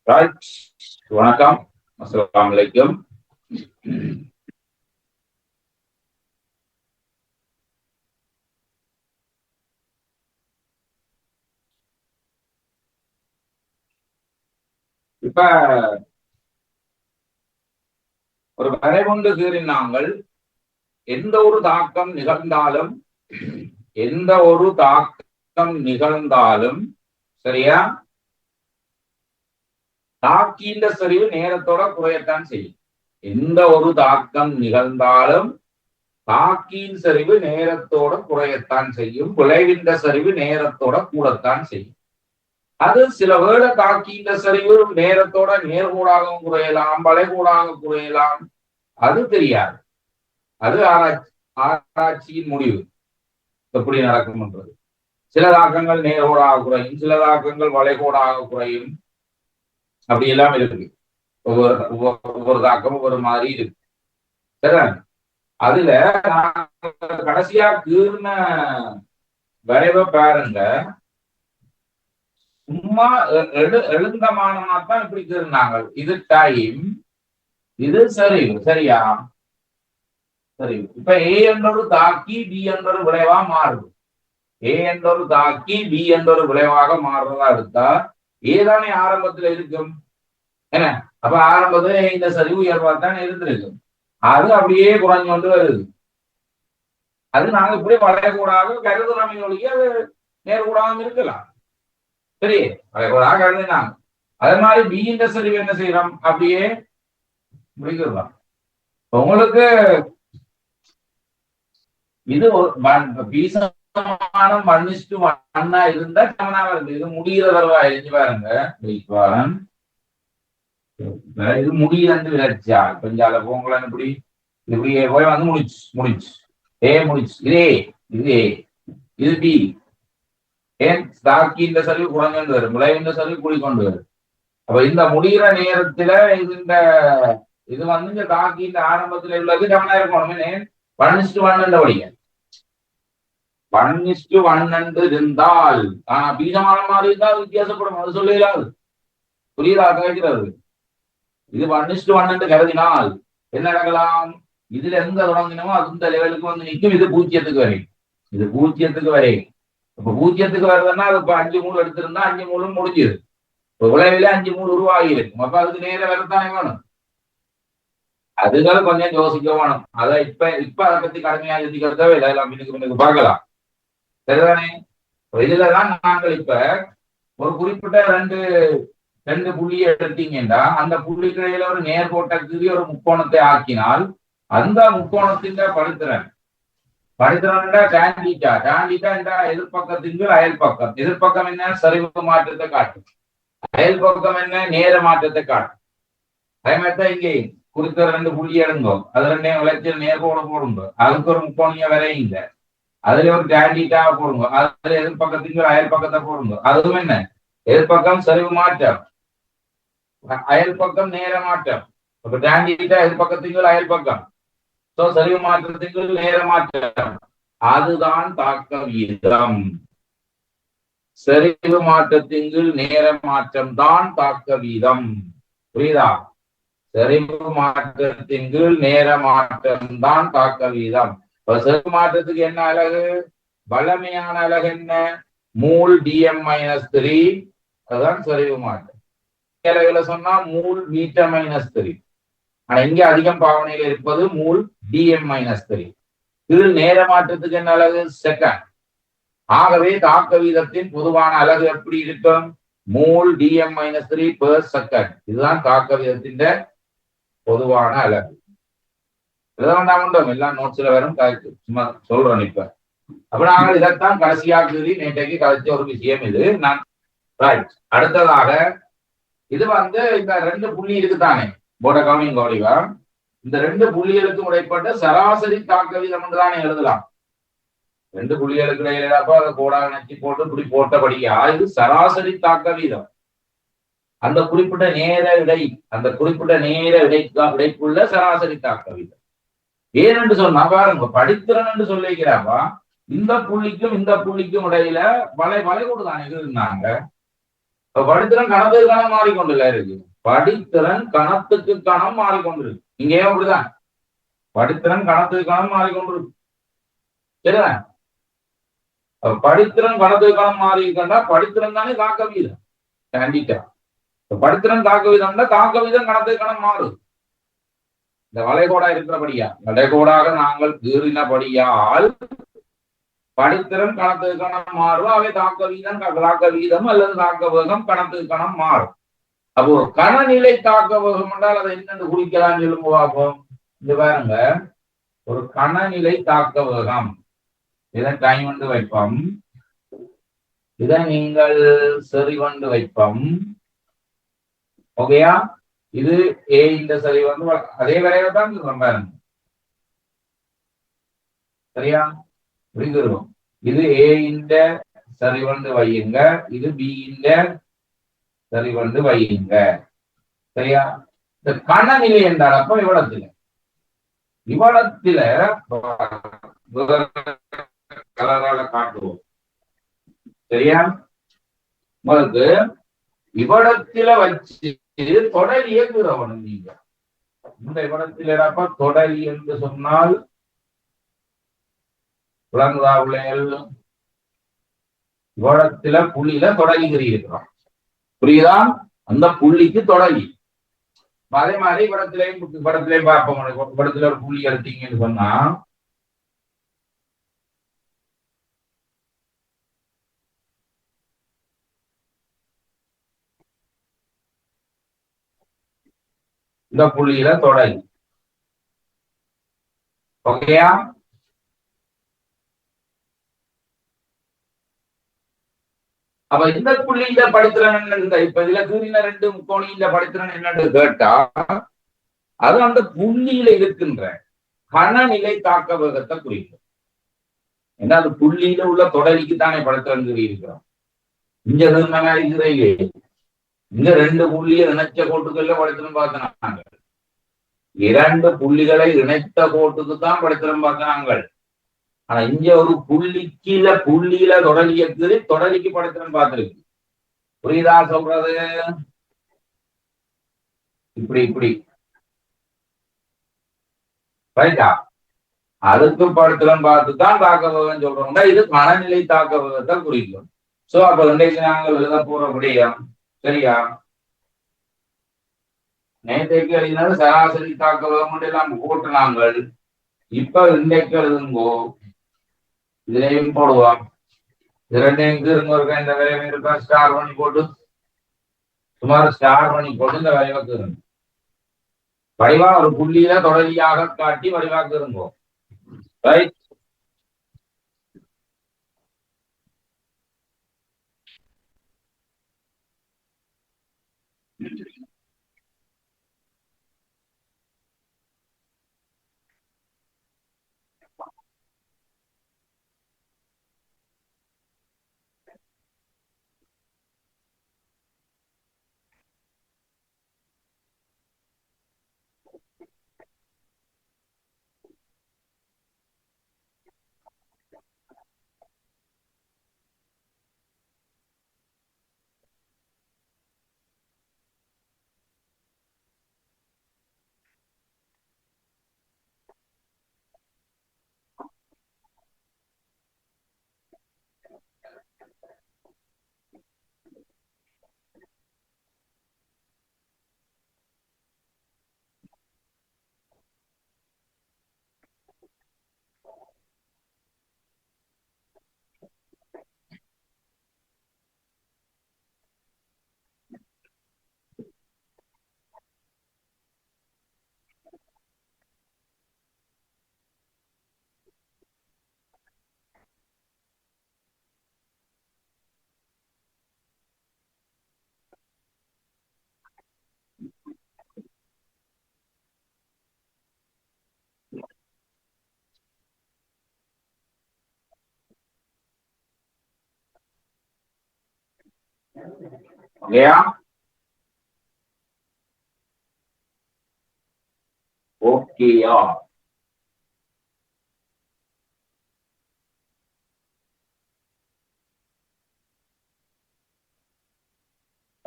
Right. வணக்கம், அஸ்ஸலாமு அலைக்கும். இப்ப ஒரு வரைகொண்டு கீறினாங்கள் எந்த ஒரு தாக்கம் நிகழ்ந்தாலும் சரியா, தாக்கின்ற சரிவு நேரத்தோட குறையத்தான் செய்யும். எந்த ஒரு தாக்கம் நிகழ்ந்தாலும் தாக்கின் சரிவு நேரத்தோட குறையத்தான் செய்யும், விளைவின்ற சரிவு நேரத்தோட கூடத்தான் செய்யும். அது சில வேளை தாக்கின்ற சரிவு நேரத்தோட நேர்கூடாகவும் குறையலாம், வளைகூடாக குறையலாம், அது தெரியாது. அது ஆராய்ச்சியின் முடிவு எப்படி நடக்கும்ன்றது. சில தாக்கங்கள் நேர்கோடாக குறையும், சில தாக்கங்கள் வளைகோடாக குறையும், அப்படி எல்லாம் இருக்கு. ஒவ்வொரு தாக்கம் ஒவ்வொரு மாதிரி இருக்கு. சரி, அதுல கடைசியா கீர்ன வரைவை பாருங்க. சும்மா எழுந்தமானமாத்தான் இப்படி கீர்னாங்க. இது டைம், இது சரிவு. சரியா, சரிவு. இப்ப ஏ என்றொரு தாக்கி பி என்றொரு விளைவா மாறுது. ஏ என்றொரு தாக்கி பி என்றொரு விளைவாக மாறுறதா எடுத்தா ஏதானே ஆரம்பத்துல இருக்கும். என்ன, அப்ப ஆரம்பத்துல இந்த சரிவு உயர்வாத்தான் இருந்திருக்கும். அது அப்படியே குறைஞ்சு கொண்டு வருது. அது நாங்க இப்படி வளையக்கூடாது கருதுறோம், அது நேர்கூடாமல் இருக்கலாம். சரி, வளையக்கூடாது கருதுனாங்க. அதே மாதிரி பி என்ற சரிவு என்ன செய்யறோம், அப்படியே முடிக்கலாம். உங்களுக்கு இது பீசமான 1:1 இருந்தா சமனாக இருக்கு. இது முடிகிற தருவா எழுதி பாருங்க. இது முடியலன்னு விளைச்சா கொஞ்சம் போங்களேன். இப்படி இப்படி போய் வந்து முடிச்சு ஏ முடிச்சு. இது பி. ஏன் தாக்கி இந்த சரிவு குறைஞ்சு வரும், விளைவின்ற சரிவு குடிக்கொண்டு வரும். அப்ப இந்த முடிகிற நேரத்துல இது வந்து இந்த தாக்கி இந்த ஆரம்பத்துல உள்ளது கவனம் இருக்கணும். 1:1 படிங்க. 1:1 இருந்தால் பீஜமான மாதிரி இருந்தால் வித்தியாசப்படும். அது சொல்லலாது. புரியுதா கேட்கிறது? இது 1:1 கருதினால் என்ன நடக்கலாம்? இதுல எங்க தொடங்கினமோ அந்த லெவலுக்கு வந்து நிற்கும். இது 0க்கு வரை. இது 0க்கு வரை. இப்ப 0க்கு வருதுன்னா அது இப்ப 5 மூல் எடுத்திருந்தா 5 மூலும் முடிஞ்சுது. இப்ப விளைவில 5 மூல் உருவாகி இருக்கும். அப்ப அதுக்கு நேர வரத்தானே வேணும். அதுகள் கொஞ்சம் யோசிக்க வேணும். அதை இப்ப அதை பத்தி கடுமையா யோசிக்கிறதே இல்லை. எல்லாம் இன்னைக்கு பார்க்கலாம். சரிதானே? இதுலதான் நாங்கள் இப்ப ஒரு குறிப்பிட்ட ரெண்டு புள்ளியை எடுத்தீங்கன்னா அந்த புள்ளிக்கிடையில ஒரு நேர்கோட்டை கீறி ஒரு முக்கோணத்தை ஆக்கினால் அந்த முக்கோணத்தின் படித்திறன் டாண்டிட்டா என்ற எதிர்பக்கத்தின் அயல் பக்கம். எதிர்பக்கம் என்ன? சரிவு மாற்றத்தை காட்டும். அயல் பக்கம் என்ன? நேர மாற்றத்தை காட்டும். அதே மாதிரிதான் இங்கே குறித்த 2 புள்ளி எடுங்கோ, அது 2 விளைச்சல் நேர்கோட போடுங்க. அதுக்கு ஒரு முக்கோணிய வரையுங்க. அதுல ஒரு டாண்டிட்டா போடுங்க. அதுல எதிர்பக்கத்தின் அயல் பக்கத்தை போடுங்க. அதுவும் என்ன? எதிர்பக்கம் சரிவு மாற்றம், அயல் பக்கம் நேர மாற்றம். அப்ப டாண்டிட்டா எதிர்பக்கத்தின் அயல் பக்கம், சரிவு மாற்றத்தின் நேர மாற்றம். அதுதான் தாக்க வீதம். சரிவு மாற்றத்தின் நேர மாற்றம் தான் தாக்க வீதம். புரியுதா? சரிவு மாற்றத்தின் நேர மாற்றம் தான் தாக்க வீதம். சரிவு மாற்றத்துக்கு என்ன அலகு? வளமையான அலகு என்ன? மூல் dm-3. அதுதான் சரிவு மாற்றம். அலகுல சொன்னா மூல் மீட்டர்-3. ஆனா இங்க அதிகம் பாவனையில் இருப்பது மூல் dm-3. இது நேர மாற்றத்துக்கு என்ன அலகு? செகண்ட். ஆகவே தாக்க வீதத்தின் பொதுவான அலகு எப்படி இருக்கும்? மூல் dm-3 per second. இதுதான் தாக்க வீதத்தின் பொதுவான அலகு. எல்லாம் நோட்ஸ்ல வரும். சும்மா சொல்றேன் இப்ப. அப்ப நாங்கள் இதைத்தான் கடைசியாக நேற்றைக்கு கழிச்ச ஒரு விஷயம் இது. நான் ரைட். அடுத்ததாக இது வந்து இந்த 2 புள்ளி இருக்குதானே போட கவனிங்க ஒளிவா. இந்த 2 புள்ளிகளுக்கும் இடைப்பட்ட சராசரி தாக்க வீதம் என்றுதானே எழுதலாம். 2 புள்ளிகளுக்கு இடையிலப்ப அதை கோடாக நச்சு போட்டு இப்படி போட்டபடியா இது சராசரி தாக்க வீதம். அந்த குறிப்பிட்ட நேர இடைக்குள்ள சராசரி தாக்க வீதம். ஏனென்று சொன்னா பாருங்க, படித்திறன் என்று படித்திறன் கணத்துக்கு கணம் மாறிக்கொண்டுல இருக்கு. படித்திறன் கணத்துக்கு கணம் மாறிக்கொண்டிருக்கு. இங்கேயும் அப்படிதான் படித்திறன் கணத்துக்கு கணம் மாறிக்கொண்டிருக்கு. சரிதான். படித்திறன் கணத்துக்கு கணம் மாறிக்கண்டா படித்திறன் தானே தாக்க வீதம். கண்டிப்பா படித்திறன் தாக்க வீதம்னா தாக்க வீதம் கணத்துக்கு கணம் மாறும். இந்த வளைகோடா இருக்கிறபடியா வளைகோடாக நாங்கள் கீறினபடியால் படித்திறன் கணத்துக்கு கணம் மாறும். அவை தாக்க வீதம் அல்லது தாக்க வேகம் கணத்துக்கு கணம் மாறும். அப்போ ஒரு கணநிலை தாக்க வேகம் என்றால் அதை என்னென்று குறிக்கலாம் சொல்லுங்க பார்ப்போம். இந்த பாருங்க, ஒரு கணநிலை தாக்க வேகம் இதை டைம் வந்து வைப்போம், இதை நீங்கள் செறிவண்டு வைப்போம். ஓகேயா? இது ஏ இந்த சரி வந்து அதே வரையில தான் பாருங்க. சரியா? புரிஞ்சிருக்கும். இது ஏ இந்த சரி வந்து வையுங்க, இது பி இந்த சரி வந்து வையுங்க. சரியா? இந்த கணநிலை என்றால் அப்ப இவ்வளத்துல கலரால காட்டுவோம். சரியா? உங்களுக்கு இவ்வளத்துல வச்சு தொடர் இயக்குறவனும் நீங்க இந்த இவ்வளத்திலப்ப தொடர் என்று சொன்னால் விளங்குதா பிள்ளைகள்? இவ்வளத்துல புள்ளியில தொடங்கி இருக்கிறோம். புரியுதா? அந்த புள்ளிக்கு தொடங்கி அதே மாதிரி படத்திலையும் பார்ப்போம். படத்துல ஒரு புள்ளி எடுத்தீங்கன்னு சொன்னா இந்த புள்ளியில தொடங்கி. ஓகேயா? அப்ப இந்த புள்ளியில படித்திறன் இப்ப இதுல கீறின ரெண்டு முக்கோணியில படித்திறன் என்னன்னு கேட்டா அது அந்த புள்ளியில இருக்கின்ற கணநிலை தாக்க வேகத்தை குறிக்கும். ஏன்னா அது புள்ளியில உள்ள தொடரிக்கு தானே படித்திறன் கீறி இருக்கிறோம். இங்க இருக்கிறீங்க, இங்க ரெண்டு புள்ளியை இணைச்ச கோட்டுகள்ல படித்திறன் பார்த்தாங்க. இரண்டு புள்ளிகளை இணைத்த கோட்டுக்கு தான் படித்திறன் பார்த்தாங்க. ஆனா இங்க ஒரு புள்ளியில தொடரிக்கு தொடரிக்கு படித்திறன் பார்த்திருக்கு. புரியுதா சொல்றது? இப்படி இப்படி ரைட்டா? அதுக்கு படித்திறன் பார்த்துதான் தாக்க வேகம் சொல்றோம்னா இது மனநிலை தாக்க வேகத்தை குறிக்கும். சோ அப்ப இன்றைக்கு நாங்கள் எழுத போற விடயம் சரியா? நேற்றைக்கு எழுதினாலும் சராசரி தாக்க வேகம் எல்லாம் போட்டு நாங்கள் இப்ப இன்றைக்கு எழுதுங்கோ, இதுலயும் போடுவோம். இரண்டையும் கீருங்க, இந்த விரைவு இருக்கா ஸ்டார் பண்ணி போட்டு சுமார் ஸ்டார் பண்ணி போட்டு இந்த விரைவை கீருங்க. வடிவா ஒரு புள்ளியில தொடரியாக காட்டி வடிவா கீருங்கோ. ரைட்? ஓகேயா? ஓகேயா?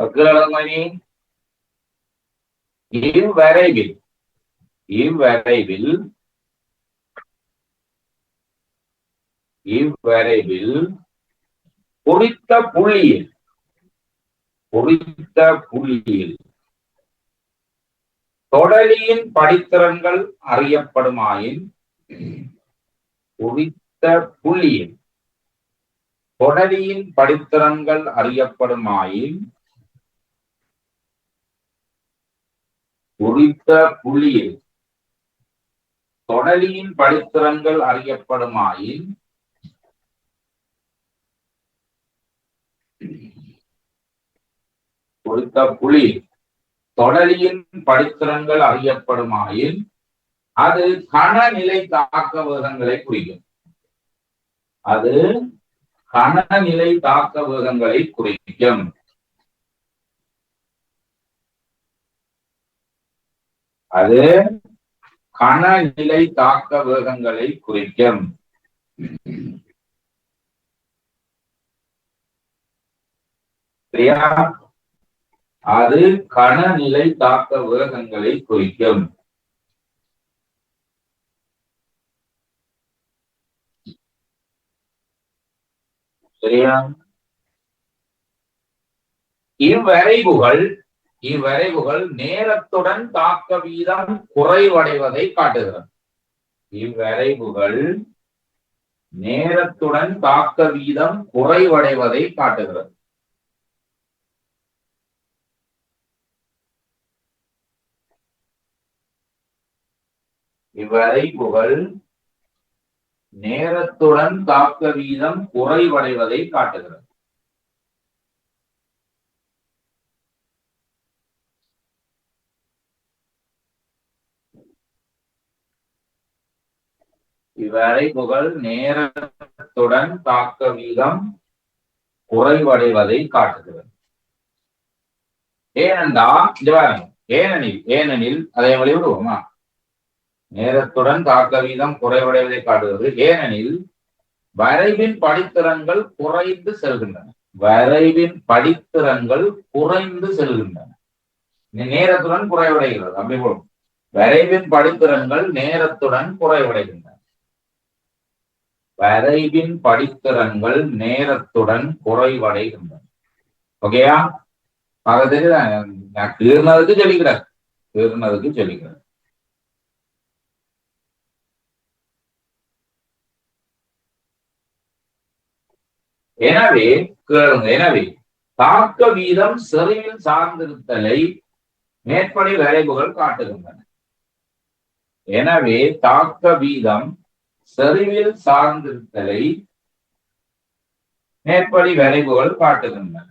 இவ்வரைவில் இவ்வரைவில் இவ்வரைவில் குறித்த புள்ளியில் தொடலியின் படித்திறன்கள் அறியப்படுமாயின் குறித்த புள்ளியில் தொடலியின் படித்திறன்கள் அறியப்படுமாயின் குறித்த புள்ளியில் தொடலியின் படித்திறன்கள் அறியப்படுமாயின் குறித்த புள்ளி தொடலியின் படித்திறன்கள் அறியப்படுமாயின் அது கணநிலை தாக்க வேகங்களை குறிக்கும். அது கணநிலை தாக்க வேகங்களை குறிக்கும். அது கணநிலை தாக்க வேகங்களை குறிக்கும். சரியா? அது கணநிலை தாக்க வேகங்களை குறிக்கும். சரியா? இவ்வரைவுகள் நேரத்துடன் தாக்க வீதம் குறைவடைவதை காட்டுகிறது. இவ்வரைவுகள் நேரத்துடன் தாக்க வீதம் குறைவடைவதை காட்டுகிறது. இவ்வரைவுகள் நேரத்துடன் தாக்க வீதம் குறைவடைவதை காட்டுகிறது. இவ்வரைவுகள் நேரத்துடன் தாக்க வீதம் குறைவடைவதை காட்டுகிறது. ஏனெனில் அதை வெளிவிடுவோமா? நேரத்துடன் தாக்க வீதம் குறைவடைவதை காட்டுகிறது. ஏனெனில் வரைவின் படித்திறன்கள் குறைந்து செல்கின்றன. வரைவின் படித்திறன்கள் குறைந்து செல்கின்றன. நேரத்துடன் குறைவடைகிறது. அப்படி போடும். வரைவின் படித்திறன்கள் நேரத்துடன் குறைவடைகின்றன. வரைவின் படித்திறன்கள் நேரத்துடன் குறைவடைகின்றன. ஓகேயா? நான் கீர்னதுக்கு சொல்லிக்கிறேன். எனவே தாக்க வீதம் செறிவில் சார்ந்திருத்தலை மேற்படி வரைவுகள் காட்டுகின்றன. எனவே தாக்க வீதம் செறிவில் சார்ந்திருத்தலை மேற்படி வரைவுகள் காட்டுகின்றன.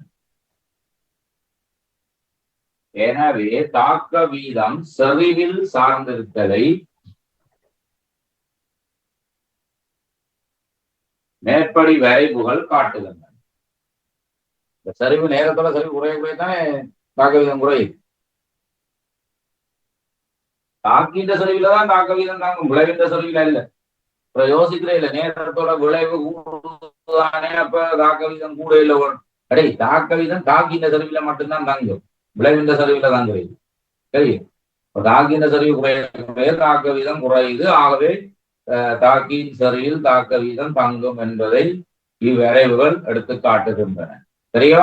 எனவே தாக்க வீதம் செறிவில் சார்ந்திருத்தலை மேற்படி வரைவுகள் காட்டுகின்றன. இந்த சரிவு நேரத்தோட சரிவு குறையதானே தாக்க வீதம் குறையுது. தாக்கின்ற சரிவில தான் தாக்க வீதம் தாங்கும், விளைவின்ற சரிவில இல்ல. இப்ப யோசிக்கிறே இல்ல, நேரத்தோட விளைவு கூடுதானே, அப்ப தாக்க வீதம் கூட இல்ல. அடே, தாக்க வீதம் தாக்கின்ற சரிவில மட்டும்தான் தாங்கும், விளைவின்ற சரிவில தான் குறையுது. சரி, இப்ப தாக்கின்ற சரிவு குறைய தாக்க வீதம் குறையுது. ஆகவே தாக்கின் சரிவில் தாக்க வீதம் தங்கும் என்பதை இவ்வரைவுகள் எடுத்து காட்டுகின்றன. சரியா?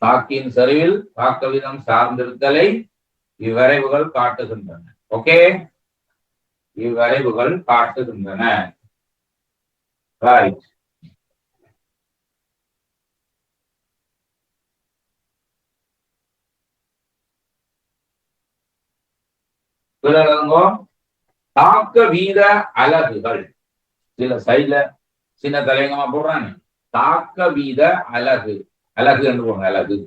தாக்கின் சரிவில் தாக்க வீதம் சார்ந்திருத்தலை இவ்வரைவுகள் காட்டுகின்றன. ஓகே, இவ்வரைவுகள் காட்டுகின்றன. ரைட். தாக்க வீத அலகுகள் சில சைட்ல சின்ன தலைங்கமா போடுறாங்க. தாக்க வீத அலகு என்று போடுங்க. அலகு,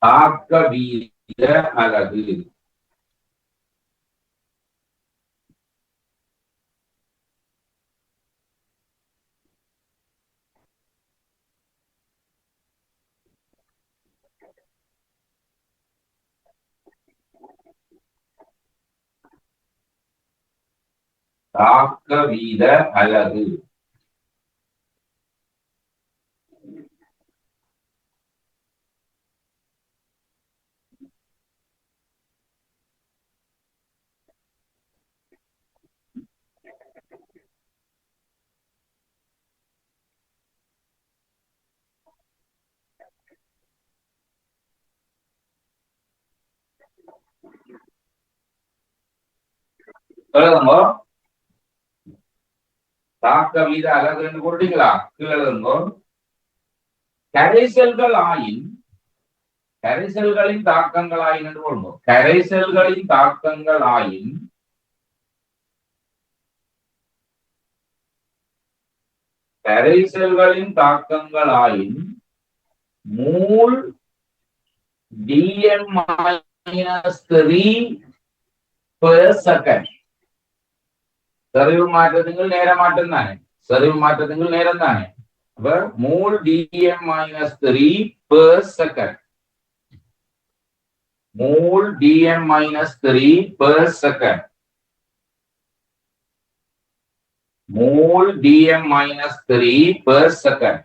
தாக்க வீத அலகு. தாக்க வீத அலகு. எழுதுங்க. தாக்க வீத அலகு என்று போட்டீங்களா? கீழே எழுதுங்க. கரைசல்கள் ஆயின் கரைசல்களின் தாக்கங்கள் ஆயின் என்று போடுங்க. கரைசல்களின் தாக்கங்கள் ஆயின் கரைசல்களின் தாக்கங்கள் ஆயின் மூல் dm-3/செகண்ட். சரிவு மாற்றத்துங்கள் நேர மாற்றம் தானே, சரிவு மாற்றத்துங்கள் நேரம் தானே. அப்ப மூல் dm-3/செகண்ட், மூல் dm-3/செகண்ட், மூல் dm-3/செகண்ட்.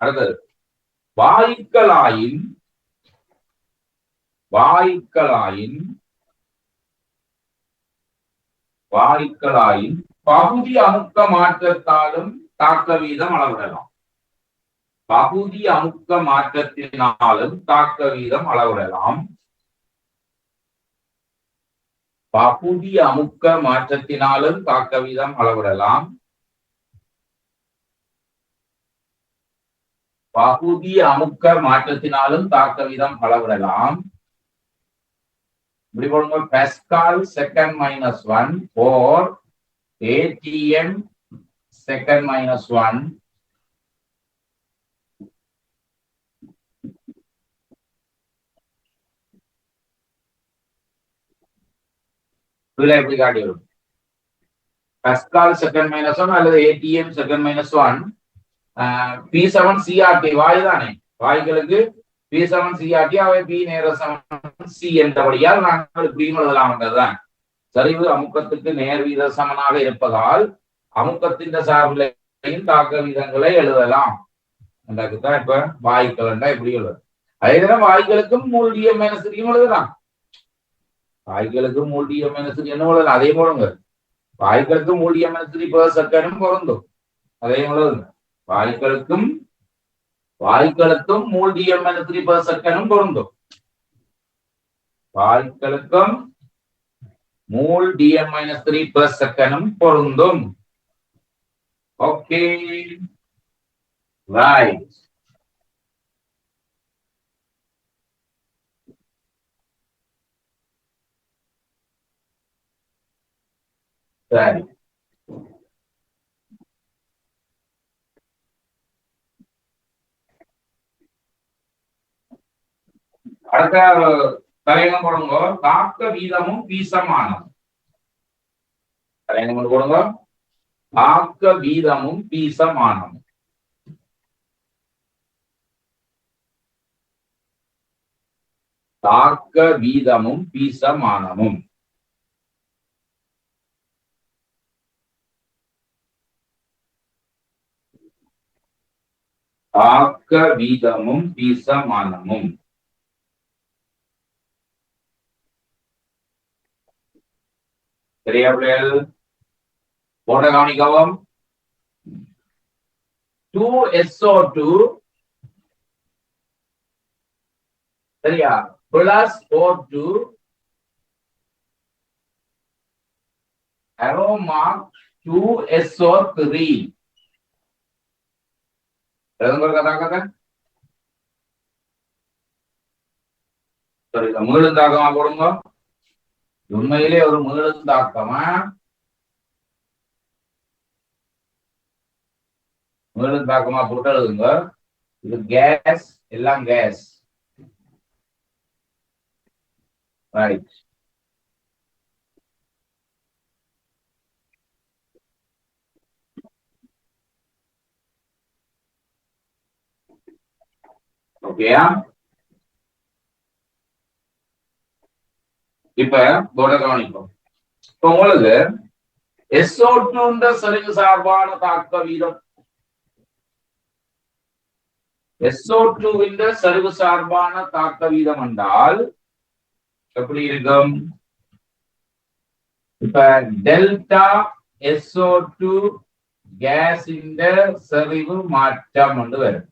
அடுத்தது வாயுக்களாயின் பகுதி அமுக்க மாற்றத்தாலும் தாக்க வீதம் அளவிடலாம். பகுதி அமுக்க மாற்றத்தினாலும் தாக்க வீதம் அளவிடலாம். பகுதி அமுக்க மாற்றத்தினாலும் தாக்க வீதம் அளவிடலாம். பகுதி அமுக்க மாற்றத்தினாலும் தாக்க வீதம் அளவிடலாம். இப்படி போடுங்க. Pascal second minus 1 or ATM second minus 1 இதுல எப்படி காட்டி வரும்? பாஸ்கல் செகண்ட் மைனஸ் 1 அல்லது ATM second minus 1 P7 CRT வாயு தானே, வாயுகளுக்கு P7 CRT அவை P நேர சமன் C என்றபடியால் நாங்கள் இப்படியும் எழுதலாம் என்றதுதான். சரிவு அமுக்கத்துக்கு நேர் வீத சமனாக இருப்பதால் அமுக்கத்தின் சார்பிலையும் தாக்க வீதங்களை எழுதலாம். தான் இப்ப வாயுக்கள் இப்படி எழுது. அதே நேரம் வாயுக்களுக்கும் மூல் dm-3 எழுதலாம். வாயுக்களுக்கும் மூல் dm-3 என்ன எழுதலாம்? அதே போடுங்க. வாயுக்களுக்கும் மூல் dm-3/செகண்டும் பொருந்தும். அதே எழுதுங்க. வாயுக்களுக்கும் மூல் dm-3/செகண்டும் பொருந்தும். வாயுக்களுக்கும் மூல் dm-3/செகண்டும் பொருந்தும். Okay, right. சரி, அடுத்த தலையங்கம் போடுங்க. தாக்க வீதமும் பீசமானம். தலையங்கம் போடுங்க. தாக்க வீதமும் பீசமானம். தாக்க வீதமும் பீசமானமும். தாக்க வீதமும் பீசமானமும். சரியா பிள்ளைகள்? போட்ட கவனிக்கவும். 2SO2 சரியா பிளஸ் O2 aroma 2SO3 கதை. சரி, மீளும் தாக்கமா போடுங்க. உண்மையிலே ஒரு மீளும் தாக்கமா? மீளும் தாக்கமா போட்டு எழுதுங்க. இது கேஸ், எல்லாம் கேஸ். ரைட். ஓகேயா? இப்ப போட கவனிப்போம். இப்ப உங்களுக்கு SO2 சரிவு சார்பான தாக்க வீதம், SO2 சரிவு சார்பான தாக்க வீதம் என்றால் எப்படி இருக்கும்? இப்ப டெல்டா SO2 கேஸ் சரிவு மாற்றம் என்று வரும்.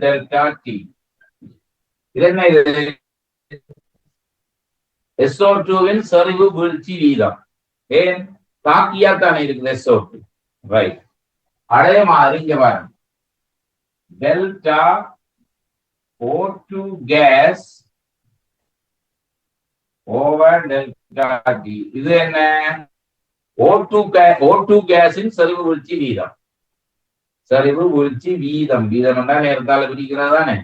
Delta T. இது என்ன இது? SO2வின் சரிவு வீழ்ச்சி வீதம். ஏன் தாக்கியா தானே இருக்குது SO2, ரைட். அதே மாதிரி இங்க பாருங்க, delta O2 gas over delta T. இது என்ன? O2 கேஸின் சரிவு வீழ்ச்சி வீதம். சரிவு வீழ்ச்சி வீதம், வீதம் என்றால் நேரத்தால பிரிக்கிறதானே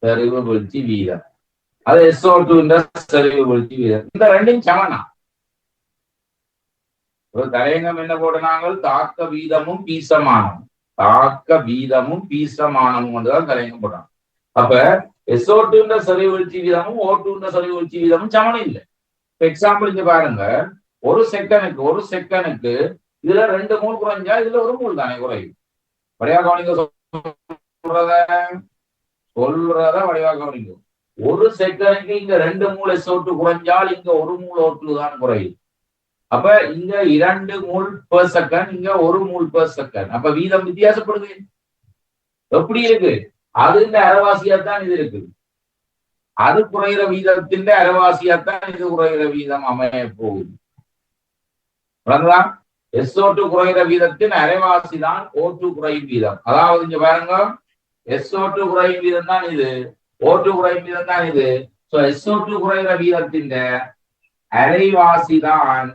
சரிவு வீழ்ச்சி வீதம். அது SO2 சரிவு வீழ்ச்சி வீதம். இந்த ரெண்டும் சமனா. ஒரு தலையங்கம் என்ன போடுறாங்க? தாக்க வீதமும் பீசமானம். தாக்க வீதமும் பீசமானமும் என்றுதான் தலையங்கம் போடுறாங்க. அப்ப SO2 சரிவு வீழ்ச்சி வீதமும் O2 சரிவு வீழ்ச்சி வீதமும் சமனம் இல்லை. எக்ஸாம்பிள் இங்க பாருங்க, ஒரு செகண்டுக்கு இதுல 2 மூல் குறைஞ்சா இதுல 1 மூல் தானே குறையும். வடிவா கவனிங்க, சொல்றத வடிவா கவனிங்க. ஒரு செகண்டுக்கு இங்க 2 மூல் SO2 குறைஞ்சால் இங்க 1 மூல் O2 தான் குறையும். அப்ப இங்க 2 மூல் பெர் செகண்ட், இங்க 1 மூல் பெர் செகண்ட். அப்ப வீதம் வித்தியாசப்படுது. எப்படி இருக்கு? அது இந்த அரைவாசியாத்தான் இது இருக்கு. அது குறைகிற வீதத்தின் அரைவாசியாத்தான் இது குறைகிற வீதம் அமைய போகுது. SO2 குறைகிற வீதத்தின் அரைவாசி தான் O2 குறையும் வீதம். அதாவது இங்க பாருங்க, SO2 குறையும் வீதம் தான் இது, O2 குறையும் வீதம் தான் இது. SO2 குறைகிற வீதத்தின் அரைவாசி தான்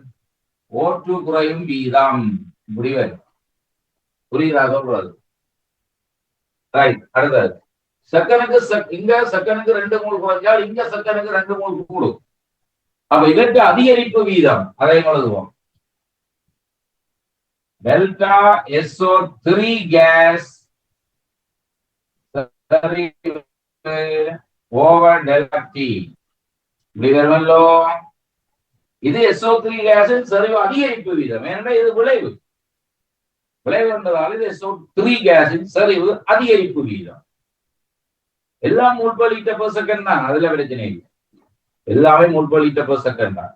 O2 குறையும் வீதம். முடிவு புரியுதா சொல்றது? ரைட். அடுத்தது இங்க செகண்டுக்கு 2 மூல் குறைஞ்சால் இங்க செகண்டுக்கு 2 மூல் கூடும். அப்ப இதற்கு அதிகரிப்பு வீதம் அதை எழுதுவோம். Delta SO3 gas over delta T. இப்படி வருமல்லோ. இது SO3 கேஸின் சரிவு அதிகரிப்பு வீதம். ஏன்னா இது விளைவு என்றதால் இது SO3 கேஸின் சரிவு அதிகரிப்பு வீதம். எல்லாம் மூல் பர் லிட்டர் பெர் செகண்ட் தான், அதுல பிரச்சனை இல்லை. எல்லாமே மூல் பர் லிட்டர் பெர் செகண்ட் தான்.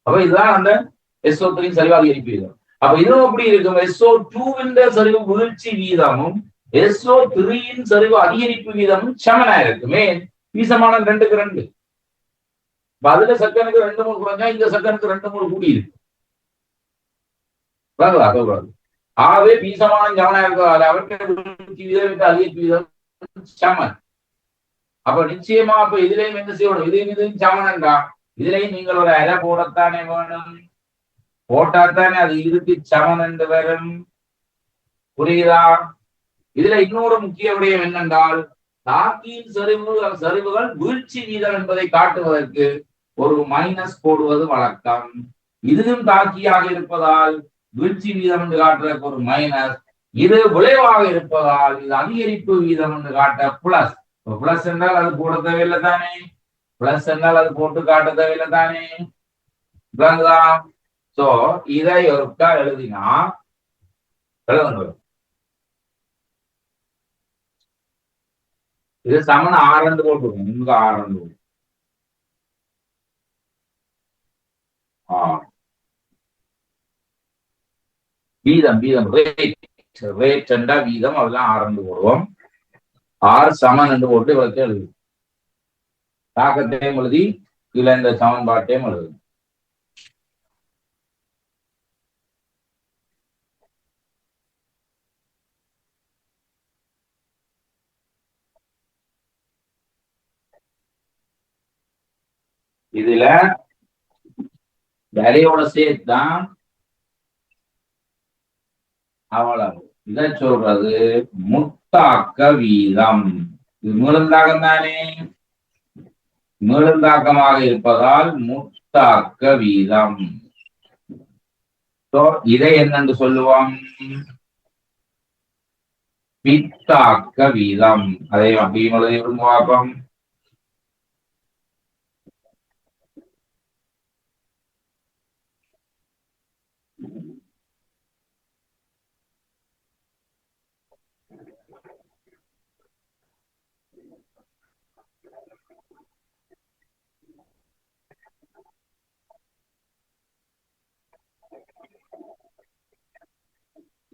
அப்ப இதுதான் அந்த SO3 சரிவு அதிகரிப்பு வீதம். அப்ப இதுவும் எப்படி இருக்கும்? SO2 சரிவு வீழ்ச்சி வீதமும் SO3 சரிவு அதிகரிப்பு வீதமும் சமனா இருக்குமே. வீசமானம் 2க்கு 2. அதுல செகண்டுக்கு 2 மூல் குறைஞ்சா இந்த செகண்டுக்கு 2 மூல் கூடி இருக்கு. ஆகவே வீசமானம் சமனா இருக்கிறதால அவருக்கு வீதம் அதிகரிப்பு வீதம் சமன். அப்ப நிச்சயமா அப்ப இதுலயும் என்ன செய்யணும்? இதையும் சமனண்டா இதுலயும் நீங்கள் ஒரு அரை போடத்தானே வேணும். போட்டாத்தானே அது இருக்கு சமன் என்று வரும். புரியுதா? இதுல இன்னொரு முக்கிய விடயம் என்னென்றால், தாக்கியின் சரிவுகள் வீழ்ச்சி வீதம் என்பதை காட்டுவதற்கு ஒரு மைனஸ் போடுவது வழக்கம். இதுவும் தாக்கியாக இருப்பதால் வீழ்ச்சி வீதம் என்று காட்டுறதுக்கு ஒரு மைனஸ். இது விளைவாக இருப்பதால் இது அதிகரிப்பு வீதம் என்று காட்ட பிளஸ். பிளஸ் என்றால் அது போட தேவையில்லை தானே, பிளஸ் என்றால் அது போட்டு காட்ட தேவையில்லை தானே. சோ இதை ஒருக்கா எழுதினா எழுதுங்க. இது சமன் 6 போட்டுருக்கோம். இங்க 6 வீதம் ரேட் என்றா வீதம், அதெல்லாம் 6 போடுவோம். 6 சமன் என்று போட்டு வச்சு எழுது. தாக்கத்தையும் எழுதி கீழே இந்த சமன்பாட்டையும் எழுது. இதுல விலையோட சேர்த்தான் அவ்வளவு. இதை சொல்றது முத்தாக்க வீதம். இது மீளுந்தாக்கம் தானே, மீளுந்தாக்கமாக இருப்பதால் முத்தாக்க வீதம். இதை என்னென்று சொல்லுவோம்? பித்தாக்க வீதம். அதை அப்படியும் எழுதி விரும்புவாக்கம்.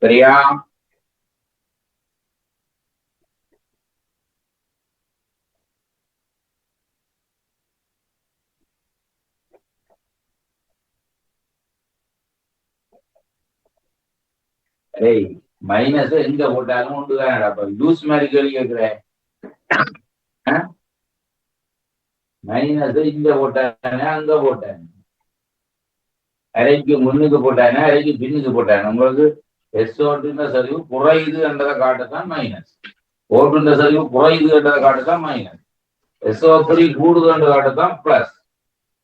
சரியா? டேய் மைனஸ் எங்க போட்டாலும் ஒன்றுதான் லூஸ் மாதிரி கேள்வி கேட்கிறேன். மைனஸ் இங்க போட்டானே அங்க போட்டானே, அரைக்கு முன்னுக்கு போட்டானே அரைக்கு பின்னுக்கு போட்டானே. உங்களுக்கு எஸ்ஓட்டுன்ற சரிவு குறையுது என்றதை காட்டுதான் மைனஸ், ஓட்டுன்ற சரிவு குறையுது என்றதை காட்டுதான் மைனஸ், SO3 கூடுது என்று காட்டுதான் பிளஸ்.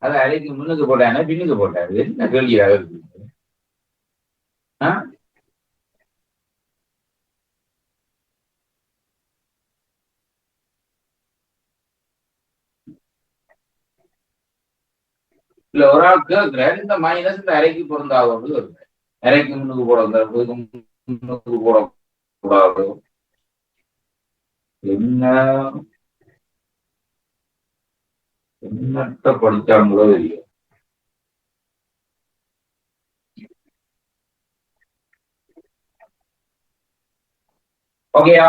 அதை அரைக்கு முன்னுக்கு போட்டானே பின்னுக்கு போட்டாரு. என்ன கேள்வியாக இருக்கு? இல்ல ஒரு ஆள் கேட்கிறேன், இந்த மைனஸ் இந்த அரைக்கு பொருந்தாது, அரைக்கு முன்னுக்கு முன்னுக்கு போடக்கூடாது. என்னத்த படிச்சாங்களோ தெரியும். ஓகேயா?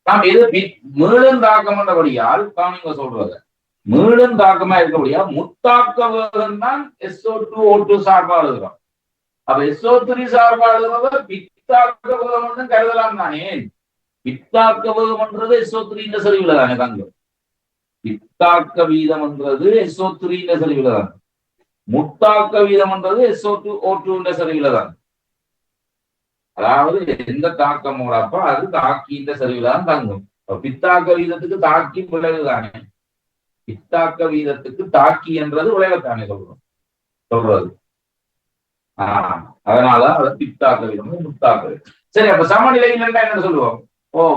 நாம் எது மீளும் தாக்கம் என்றபடியால் நீங்க சொல்றது மீளும் தாக்கமா இருக்கபடியா முத்தாக்க வேகம் தான் SO2O2 சார்பா எழுதுறோம். அப்ப SO3 சார்பா எழுதுறத பித்தாக்க வேகம் கருதலாம் தானே. பித்தாக்க வேகம் என்றது SO3 சரிவுல தானே தங்கம். பித்தாக்க வீதம் என்றது SO3 சரிவுல தான். முத்தாக்க வீதம் என்றது SO2O2 சரிவுல தான். அதாவது எந்த தாக்கம் மூலப்போ அது தாக்கின்ற சரிவுல தான் தங்கும். பித்தாக்க வீதத்துக்கு தாக்கி விளைவு தானே. பித்தாக்க வீதத்துக்கு தாக்கி என்றது விளைவுத்தானே சொல்றது. அதனாலதான் அதை பித்தாக்க வீதம் முத்தாக்க வீதம். சரி, அப்ப சமநிலையில் என்ன சொல்லுவோம்?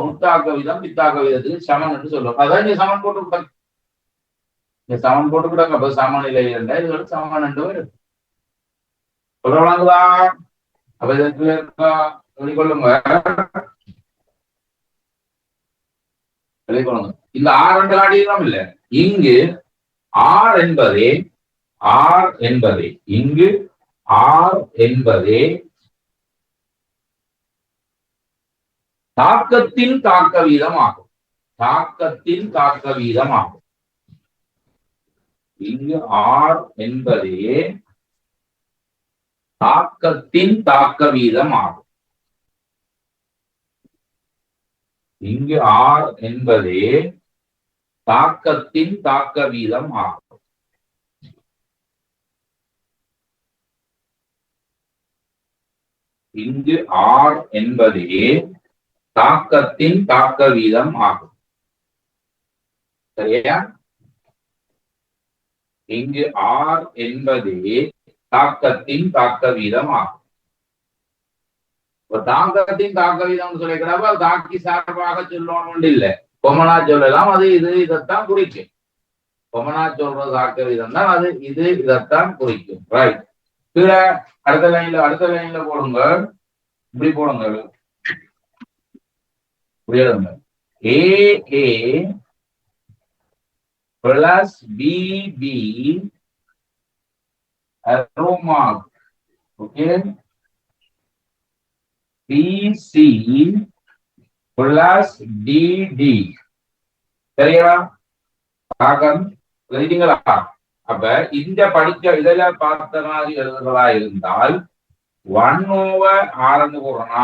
முத்தாக்க வீதம் பித்தாக்க வீதத்துக்கு சமன் என்று சொல்லுவோம். அதான் இங்க சமன் போட்டு விட்டாங்க, இங்க சமன் போட்டு விட்டாங்க. அப்ப சமநிலை இருந்தா இது சமன் என்று வரும். சொல்றாங்களா? அப்ப இதற்கு வெளிக்கொள்ளுங்க, வெளிக்கொள்ளுங்க. இந்த ஆர் என்று காட்டியிருக்கோம் இல்ல, இங்கு ஆர் என்பதே இங்கு ஆர் என்பதே தாக்கத்தின் தாக்க வீதம் ஆகும். தாக்கத்தின் தாக்க வீதம் ஆகும். இங்கு ஆர் என்பதே தாக்கத்தின் தாக்க வீதம் ஆகும். இங்கு ஆர் என்பதே தாக்கத்தின் தாக்க வீதம் ஆகும். இங்கு ஆர் என்பதே தாக்கத்தின் தாக்க வீதம் ஆகும். சரியா? இங்கு ஆர் என்பதே தாக்கத்தின் தாக்க வீதம் ஆகும். தாக்கத்தின் தாக்க வீதம் சொல்லிக்கிறப்ப தாக்கி சார்பாக சொல்லணும் இல்லை, கொமனா சொல்லலாம். அது இதைத்தான் குறிக்கும். கொமனா சொல்ற தாக்க வீதம் தான் அது இதைத்தான் குறிக்கும். ரைட். கீழே அடுத்த லைன்ல போடுங்க, இப்படி போடுங்க, AA plus BB aroma, okay, BC plus DD. சரியா? எழுதிங்களா? அப்ப இந்த படிக்க இதெல்லாம் பார்த்த மாதிரி எழுதுறதா இருந்தால் 1/R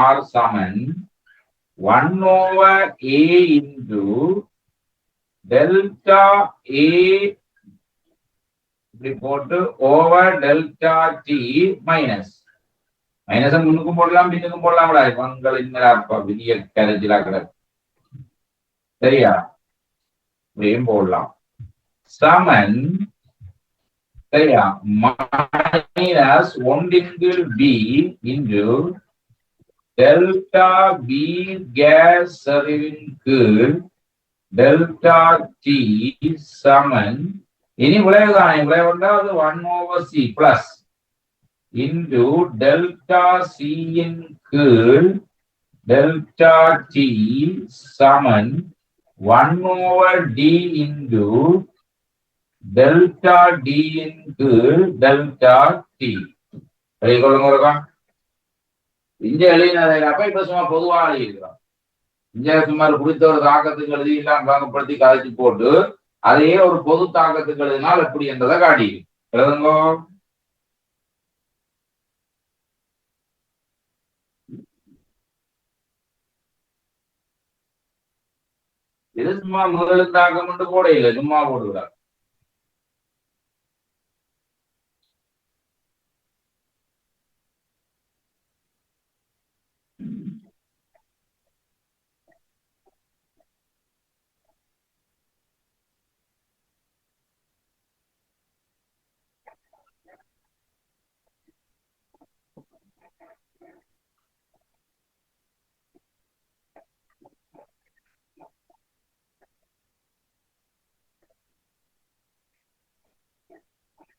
R Saman 1/A into delta A இப்படி போட்டு ஓவர் டெல்டா T மைனஸ் முன்னுக்கும் போடலாம் பின்னுக்கும் போடலாம். மங்கள் இன்னப்பா விதிய கரைச்சிலா கிடக்கு. சரியா? இப்படியும் போடலாம். சமன் சரியா minus 1 B into delta B gas சரிவின் கீழ் டெல்டா T சமன் இனி விளைவுதானே. விளைவுண்டா அது 1/C plus into delta C இன் கீழ் டெல்டா T சமன் 1/D இன்டு டெல்டா D இன் கீழ் டெல்டா T. எழுதிக்கொள்ளுங்க. இங்க எழுதினப்ப இப்ப சும்மா பொதுவாக எழுதிக்கிறோம். இங்க சுமார் குறித்த ஒரு தாக்கத்துக்கு எழுதி எல்லாம் பாகப்படுத்தி கதைச்சு போட்டு அதையே ஒரு பொது தாக்கத்துக்கு எழுதினால் எப்படி என்றதை காட்டி எழுதுங்க. இது சும்மா முதலுந்தாக்கம் மட்டும் போட இல்லை, சும்மா போடுகிறார்.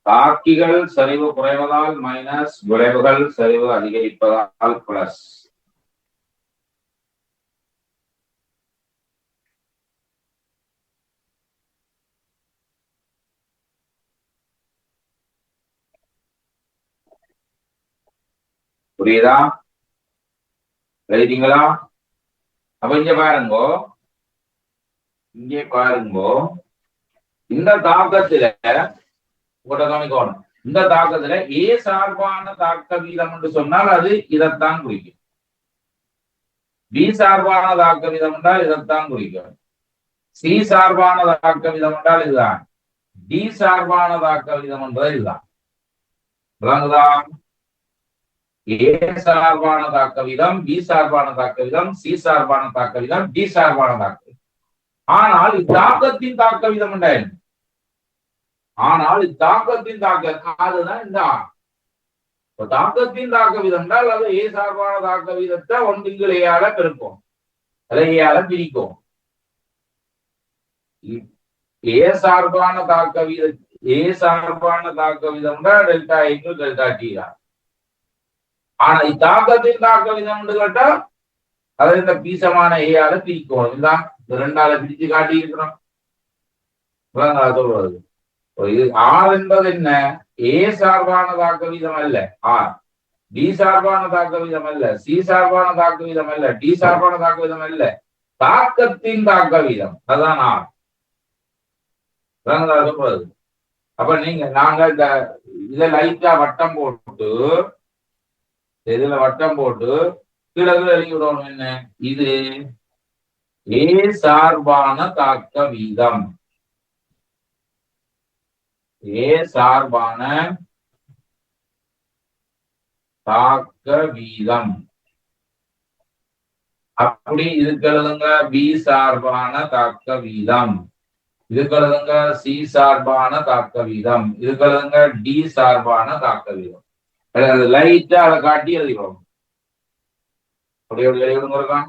தாக்கிகள் சரிவு குறைவதால் மைனஸ், விளைவுகள் சரிவு அதிகரிப்பதால் பிளஸ். புரியுதா? எழுதிங்களா? அப்ப இங்க பாருங்கோ, இங்கே பாருங்கோ, இந்த தாக்கத்துல கவனிக்கணும். இந்த தாக்கத்துல ஏ சார்பான தாக்க வீதம் என்று சொன்னால் அது இதைத்தான் குறிக்கும். பி சார்பான தாக்க வீதம் என்றால் இதைத்தான் குறிக்கும். சி சார்பான தாக்க வீதம் என்றால் இதுதான். டி சார்பான தாக்க வீதம் என்றால் இதுதான். விளங்குதா? ஏ சார்பான தாக்க வீதம், பி சார்பான தாக்க வீதம், சி சார்பான தாக்க வீதம், டி சார்பான தாக்க வீதம். ஆனால் இத்தாக்கத்தின் தாக்க வீதம் என்ன? ஆனால் இத்தாக்கத்தின் தாக்க அதுதான் இந்த தாக்கத்தின் தாக்க வீதம் என்றால் அது ஏ சார்பான தாக்க வீதத்தை ஒன்றுங்கள் ஏயால பெருக்கும், அதை ஏயால பிரிக்கும். ஏ சார்பான தாக்க வீதம், ஏ சார்பான தாக்க வீதம் என்றால் டெல்டா இன்டு டெல்டா டி தான். ஆனா இத்தாக்கத்தின் தாக்க வீதம் என்று கேட்டா அதை இந்த பீசமான ஏயால பிரிக்கும். இதுதான் இரண்டால பிரிச்சு காட்டி இருக்கிறோம். சொல்றது ஆர் என்பது என்ன? ஏ சார்பான தாக்க வீதம் அல்ல ஆர், பி சார்பான தாக்க வீதம் அல்ல, சி சார்பான தாக்க வீதம் அல்ல, டி சார்பான தாக்க வீதம் அல்ல, தாக்கத்தின் தாக்க வீதம், அதுதான் ஆர். சொல்றது. அப்ப நீங்க நாங்க இந்த இதை லைட்டா வட்டம் போட்டு, இதுல வட்டம் போட்டு கிழக்கு எழுதி விடணும். என்ன இது? ஏ சார்பான தாக்க வீதம், ஏ சார்பான தாக்க வீதம். அப்படி இதுக்கு எழுதுங்க பி சார்பான தாக்க வீதம், இதுக்கு எழுதுங்க சி சார்பான தாக்க வீதம், இதுக்கு எழுதுங்க டி சார்பான தாக்க வீதம். லைட்டா அதை காட்டி எழுதிக்கிறோம். அப்படி எழுதுங்க.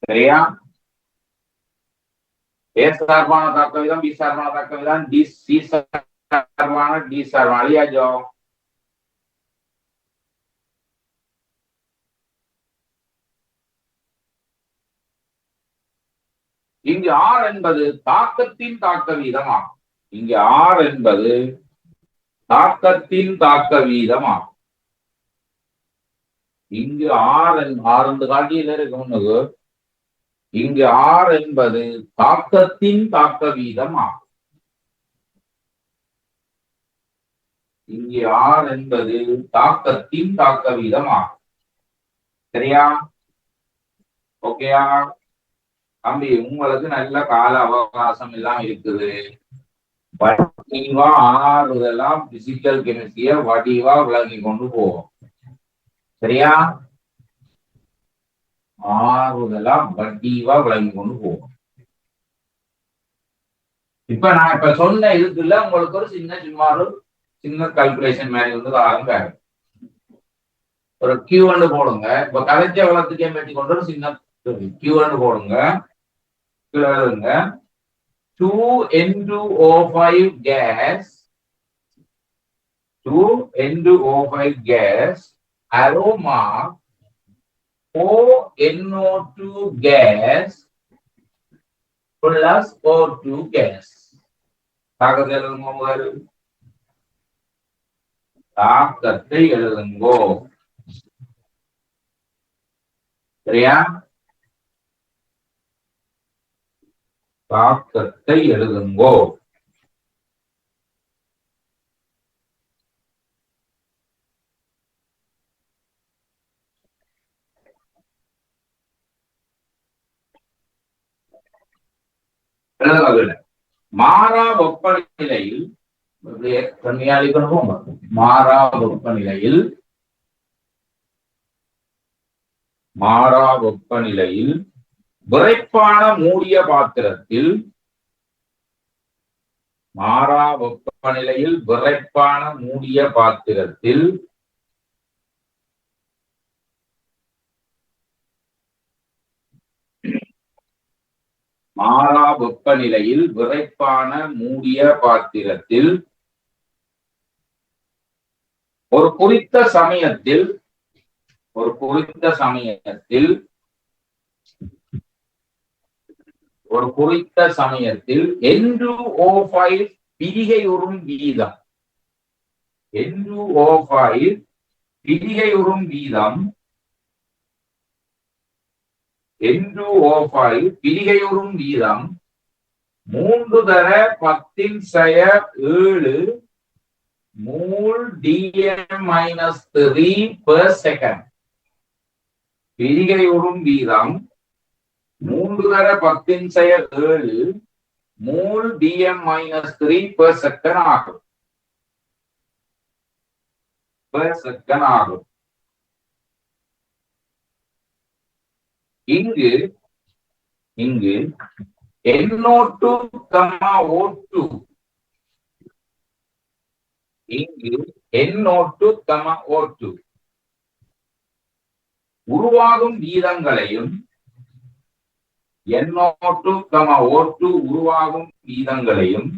சரியா? ஏ சார்பான தாக்க வீதம், பி சார்பான தாக்க வீதம், டி சி சார்பான டி சார்பான लिया இங்கு ஆர் என்பது தாக்கத்தின் தாக்க வீதம் ஆகும். இங்கு ஆர் என்பது தாக்கத்தின் தாக்க வீதம் ஆகும். இங்கு ஆறு காட்டியில இருக்கு முன்னுக்கு. இங்கு ஆர் என்பது தாக்கத்தின் தாக்க வீதம் ஆகும். இங்கே ஆர் என்பது தாக்கத்தின் தாக்க வீதம் ஆகும். சரியா? ஓகேயா தம்பி? உங்களுக்கு நல்ல கால அவகாசம் எல்லாம் இருக்குது. வடிவா ஆறுதெல்லாம் பிசிக்கல் கெமிஸ்ட்ரிய வடிவா விளங்கி கொண்டு போவோம். சரியா? ஆறுதெல்லாம் வடிவா விளங்கி கொண்டு போவோம். இப்ப நான் இப்ப சொன்ன இதுக்குள்ள உங்களுக்கு ஒரு சின்ன கால்குலேஷன் மாதிரி வந்து ஆரம்ப ஒரு Q1 போடுங்க. இப்ப கலைச்ச வளத்துக்கே பற்றி கொண்டு ஒரு சின்ன Q1 போடுங்க. எழுதுங்க 2N2O5 gas 2N2O5 gas aroma ONO2 gas plus O2 gas. தாக்கத்தை எழுதுங்க. தாக்கத்தை எழுதுங்கோ. சரியா? தாக்கத்தை எழுதுங்கோ. மாறா வெப்பநிலையில் மாறா வெப்பநிலையில் விறைப்பான மூடிய பாத்திரத்தில் மாறா வெப்பநிலையில் விறைப்பான மூடிய பாத்திரத்தில் மாறா வெப்பநிலையில் விறைப்பான மூடிய பாத்திரத்தில் ஒரு குறித்த சமயத்தில் N2O5 பிரிகையுறும் வீதம் N2O5 பிரிகையுறும் வீதம் N2O5 பிரிகையுறும் வீதம் 3×10⁷ mole dm-3 per second. பிரிகையுறும் வீதம் 3×10⁷ mole dm-3 per second ஆகும். இங்கு NO2, O2 இங்கு NO2, O2 உருவாகும் வீதங்களையும் NO2, O2 உருவாகும் வீதங்களையும்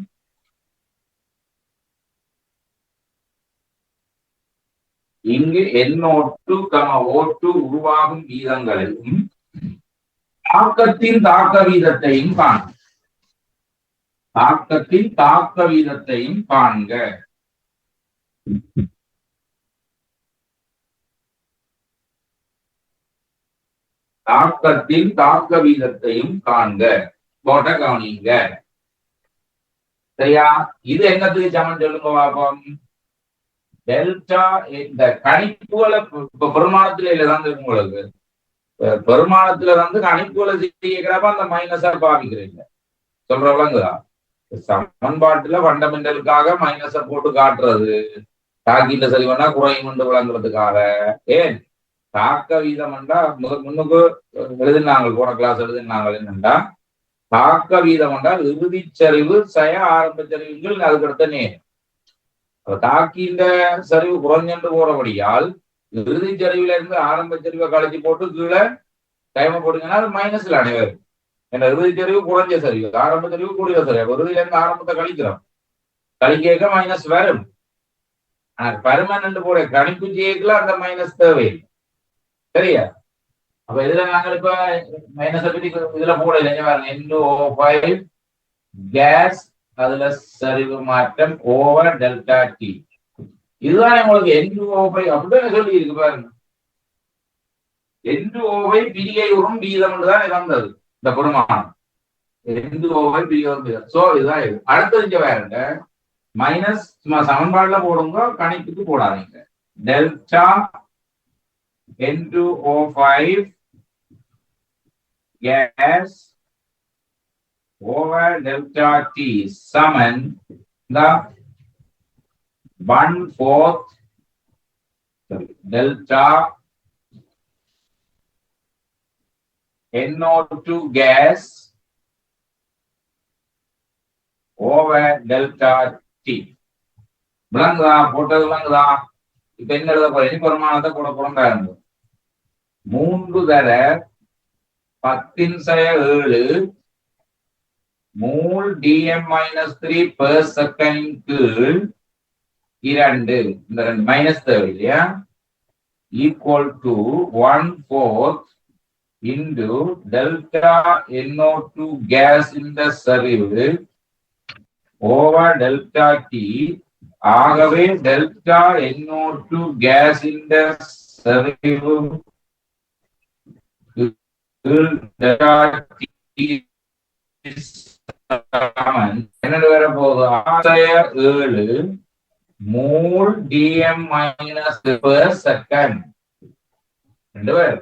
இங்கு NO2, O2 உருவாகும் வீதங்களையும் தாக்கத்தின் தாக்க வீதத்தையும் காண்க. தாக்கத்தின் தாக்க வீதத்தையும் காண்க. தாக்கத்தின் தாக்க வீதத்தையும் காண்க. போட்ட கவனிங்க. சரியா? இது என்னத்துக்கு சமன் சொல்லுங்க பாப்போம். டெல்டா இந்த கணிப்புகளை பெருமானத்துல இல்லதான் இருக்கு உங்களுக்கு. பெருமானத்துல கணிப்புகளை கேட்கிறப்ப அந்த மைனஸா பாவிக்கிறீங்க. சொல்ற விளங்குதா? சமன்பாட்டுல ஃபண்டமெண்டலுக்காக மைனஸ போட்டு காட்டுறது, தாக்கிட்ட சரி பண்ணா குறையும் என்று விளங்குறதுக்காக. ஏன் தாக்க வீதம் என்றா முன்னுக்கு எழுதினாங்க, போன கிளாஸ் எழுதினாங்க என்னண்டா தாக்க வீதம் என்றால் இறுதி சரிவு ஆரம்ப சரிவுகள் அதுக்கடுத்த நேரம். தாக்கின்ற சரிவு குறைஞ்சென்று போறபடியால் இறுதி சரிவுல இருந்து ஆரம்ப சரிவை கழிச்சு போட்டு கீழே டைமை போட்டீங்கன்னா அது மைனஸ்ல அனைவரும். ஏன்னா இறுதி சரிவு குறைஞ்ச சரிவு, ஆரம்ப சரிவு கூடிய சரிவு. இறுதியில இருந்து ஆரம்பத்தை கழிக்கிறோம், கழிக்க மைனஸ் வரும். ஆனா பெர்மனன்ட் போட கணிப்பு செய்யல அந்த மைனஸ் தேவையில்லை. சரியா? அப்ப இதுல நாங்கள் இப்ப மைனஸ் பத்தி இதுல போட இல்லைங்க. N2O5 கேஸ், அதுல சரிவு மாற்றம் ஓவர் டெல்டா டி. இதுதான் உங்களுக்கு N2O5 அப்படின்னு சொல்லி இருக்கு பாருங்க. N2O பிரிகை உறும் வீதம் தான் இறந்தது இந்த பெருமானம். N2O பிரிகை வீதம். சோ இதுதான் இது. அடுத்தது இங்க வேறுங்க மைனஸ் சமன்பாடுல போடுங்க, கணிப்புக்கு போடாதீங்க. Delta N2O5 gas over delta T சமன் the 1/4 delta NO2 gas over delta T. விளங்குதா? போட்டது விளங்குதா? இப்ப என்ன எழுத போற? இனி பெருமானத்தை கூட போறா இருந்தோம். 3 தர 10⁻7 மோல் dm-3 per second கீழ் 2 இந்த 2 மைனஸ் தேவை இல்லையா equal to 1/4 into delta NO2 gas in the சரிவு over delta T. ஆகவே delta NO2 gas in the சரிவு delta T என்னது வர போகுது? 7 மோல் dm- per second. ரெண்டு பேர்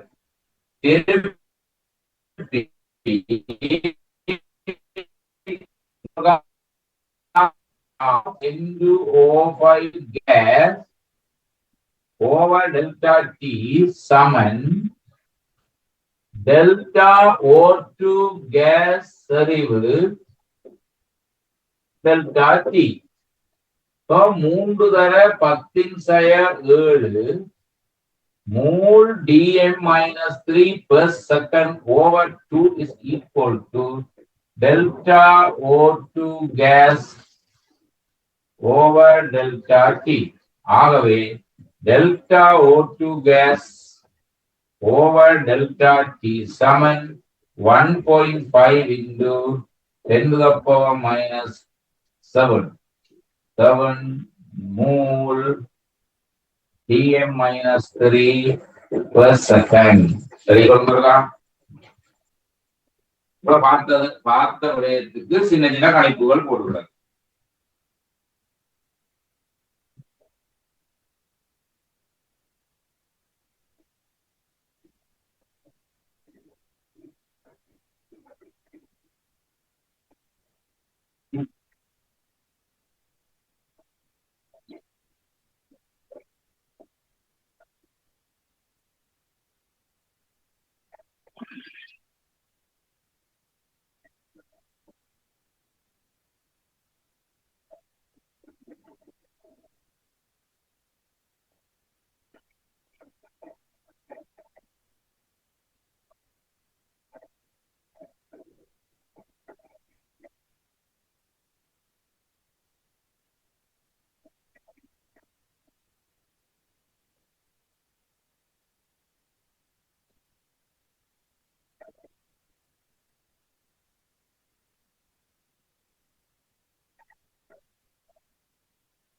N2O5 gas over delta T சமன் delta O2 gas சரிவு delta T. 3 தர 10⁻7 mole dm-3 per second over 2 is equal to delta O2 gas over delta T. ஆகவே delta O2 gas over delta T சமன் 1.5 into 10⁻⁻7 mole dm-3 per second. சரி கொண்டுருக்கா? பார்த்த விடயத்துக்கு சின்ன சின்ன கணிப்புகள் போடுகிறார்.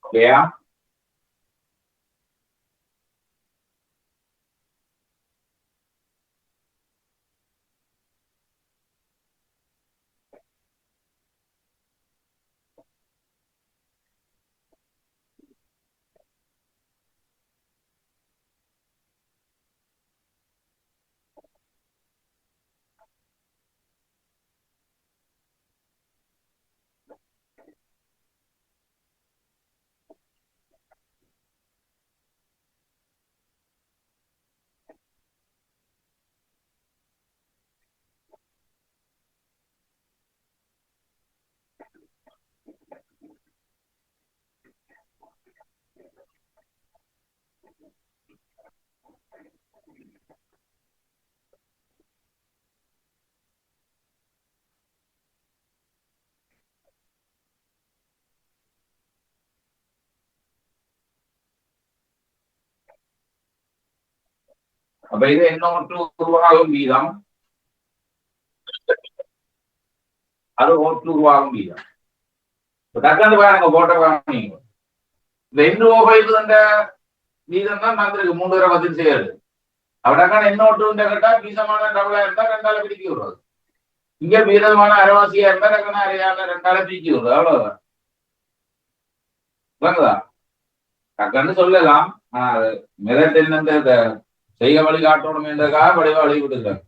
ஓகேயா? அப்ப இது NO2 உருவாகும் வீதம், அது O2 உருவாகும் வீதம். டக்குனு பாருங்க போட்ட பாருங்க. இந்த N2O5 வீதம் தான் வந்திருக்கு 3 தடவை 10⁻7. அவ்வளோக்கான என்ன ஒன்று கேட்டா பீசமான டபுளா இருந்தா ரெண்டால பிரிக்கி விடுறது. இங்க பீதமான அரைவாசியா இருந்தா டக்குனா அரையால ரெண்டால பிரிக்கி விடுறது. அவ்வளவுதான். டக்குன்னு சொல்லலாம். ஆனா மெதட் என்ன செய்ய வழி காட்டணும் என்றதுக்காக வடிவா வழி விட்டுருக்காங்க.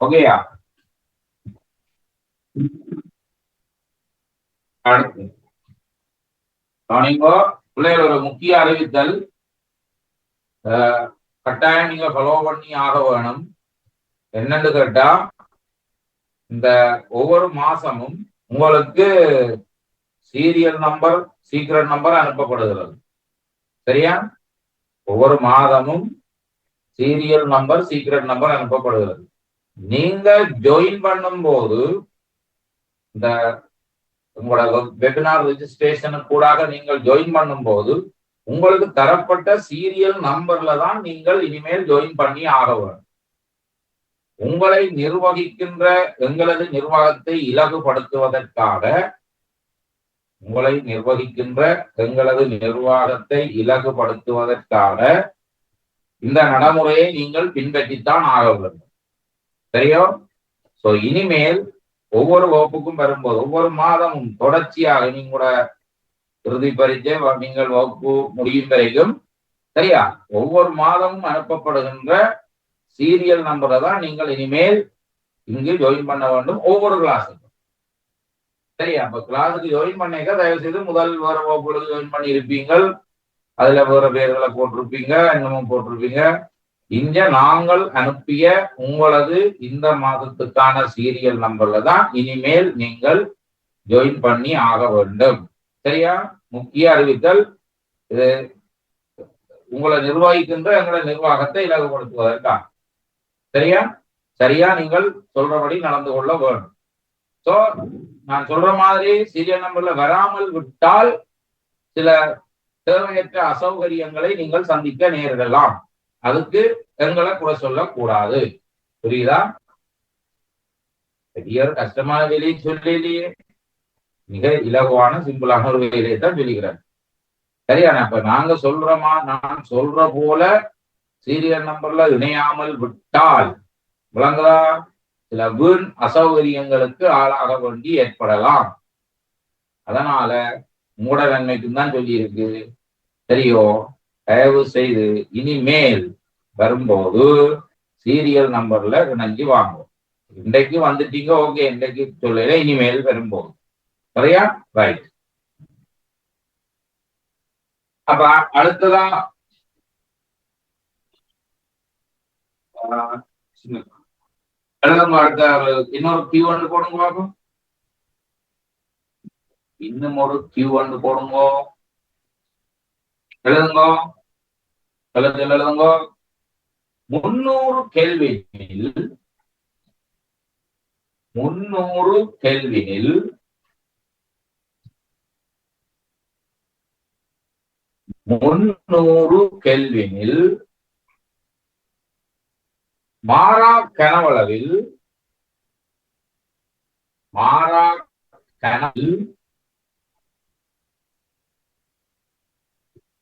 ஓகேயா? அடுத்து பிள்ளைகள் ஒரு முக்கிய அறிவித்தல் கட்டாயம் நீங்க ஃபாலோ பண்ணி ஆக வேணும். என்னன்னு கேட்டா இந்த ஒவ்வொரு மாசமும் உங்களுக்கு சீரியல் நம்பர் சீக்ரெட் நம்பர் அனுப்பப்படுகிறது. சரியா? ஒவ்வொரு மாதமும் சீரியல் நம்பர் சீக்ரெட் நம்பர் அனுப்பப்படுகிறது. நீங்க ஜாயின் பண்ணும் போது இந்த உங்களோட வெபினார் ரெஜிஸ்ட்ரேஷனுக்கு கூடாக நீங்கள் ஜாயின் பண்ணும் போது உங்களுக்கு தரப்பட்ட சீரியல் நம்பர்ல தான் நீங்கள் இனிமேல் ஜாயின் பண்ணி ஆக வேண்டும். உங்களை நிர்வகிக்கின்ற எங்களது நிர்வாகத்தை இலகுபடுத்துவதற்காக இந்த நடைமுறையை நீங்கள் பின்பற்றித்தான் ஆக வேண்டும். சரியோ? சோ இனிமேல் ஒவ்வொரு வகுப்புக்கும் வரும்போது ஒவ்வொரு மாதமும் தொடர்ச்சியாக நீங்களோட இறுதி பரீட்சை நீங்கள் வகுப்பு முடியும் வரைக்கும் சரியா ஒவ்வொரு மாதமும் அனுப்பப்படுகின்ற சீரியல் நம்பரை தான் நீங்கள் இனிமேல் இங்கு ஜாயின் பண்ண வேண்டும். ஒவ்வொரு கிளாஸுக்கும் சரியா? அப்ப கிளாஸுக்கு ஜாயின் பண்ணிக்க தயவு செய்து முதல் வேற வகுப்புகளுக்கு ஜாயின் பண்ணி இருப்பீங்கள். அதுல வேற பேர்களை போட்டிருப்பீங்க, இன்னமும் போட்டிருப்பீங்க. இங்க நாங்கள் அனுப்பிய உங்களது இந்த மாதத்துக்கான சீரியல் நம்பர்ல தான் இனிமேல் நீங்கள் ஜாயின் பண்ணி ஆக வேண்டும். சரியா? முக்கிய அறிவித்தல் இது உங்களை நிர்வகிக்கின்ற எங்களோட நிர்வாகத்தை இலகுபடுத்துவதற்காக. சரியா? சரியா நீங்கள் சொல்றபடி நடந்து கொள்ள வேண்டும். சோ நான் சொல்ற மாதிரி சீரியல் நம்பர்ல வராமல் விட்டால் சில தேவையற்ற அசௌகரியங்களை நீங்கள் சந்திக்க நேரிடலாம். அதுக்கு எங்களை குறை சொல்லக்கூடாது. புரியுதா? பெரிய கஷ்டமான வேலையை சொல்லலையே, மிக இலகுவான சிம்பிளான ஒரு வேலையை தான் சொல்லிக்கிறேன். சரியான? இப்ப நாங்க சொல்றோமா, நான் சொல்ற போல சீரியல் நம்பர்ல இணையாமல் விட்டால் விளங்குதா சில வீண் அசௌகரியங்களுக்கு ஆளாக வேண்டி ஏற்படலாம். அதனால மூட நன்மைக்கும் தான் சொல்லி இருக்கு. சரியோ? தயவு செய்து இனிமேல் வரும்போது சீரியல் நம்பர்ல இணைஞ்சு வாங்குவோம். இன்றைக்கு வந்துட்டீங்க, ஓகே, இன்றைக்கு சொல்லல, இனிமேல் வரும்போது சரியா? ரைட். அப்ப அடுத்ததா அடுத்த இன்னொரு Q1 போடுங்க பாப்போம். இன்னும் ஒரு Q1 போடுங்க. எழுதுங்க 300 கெல்வினில் 300 கெல்வினில் மாறா கனவளவில்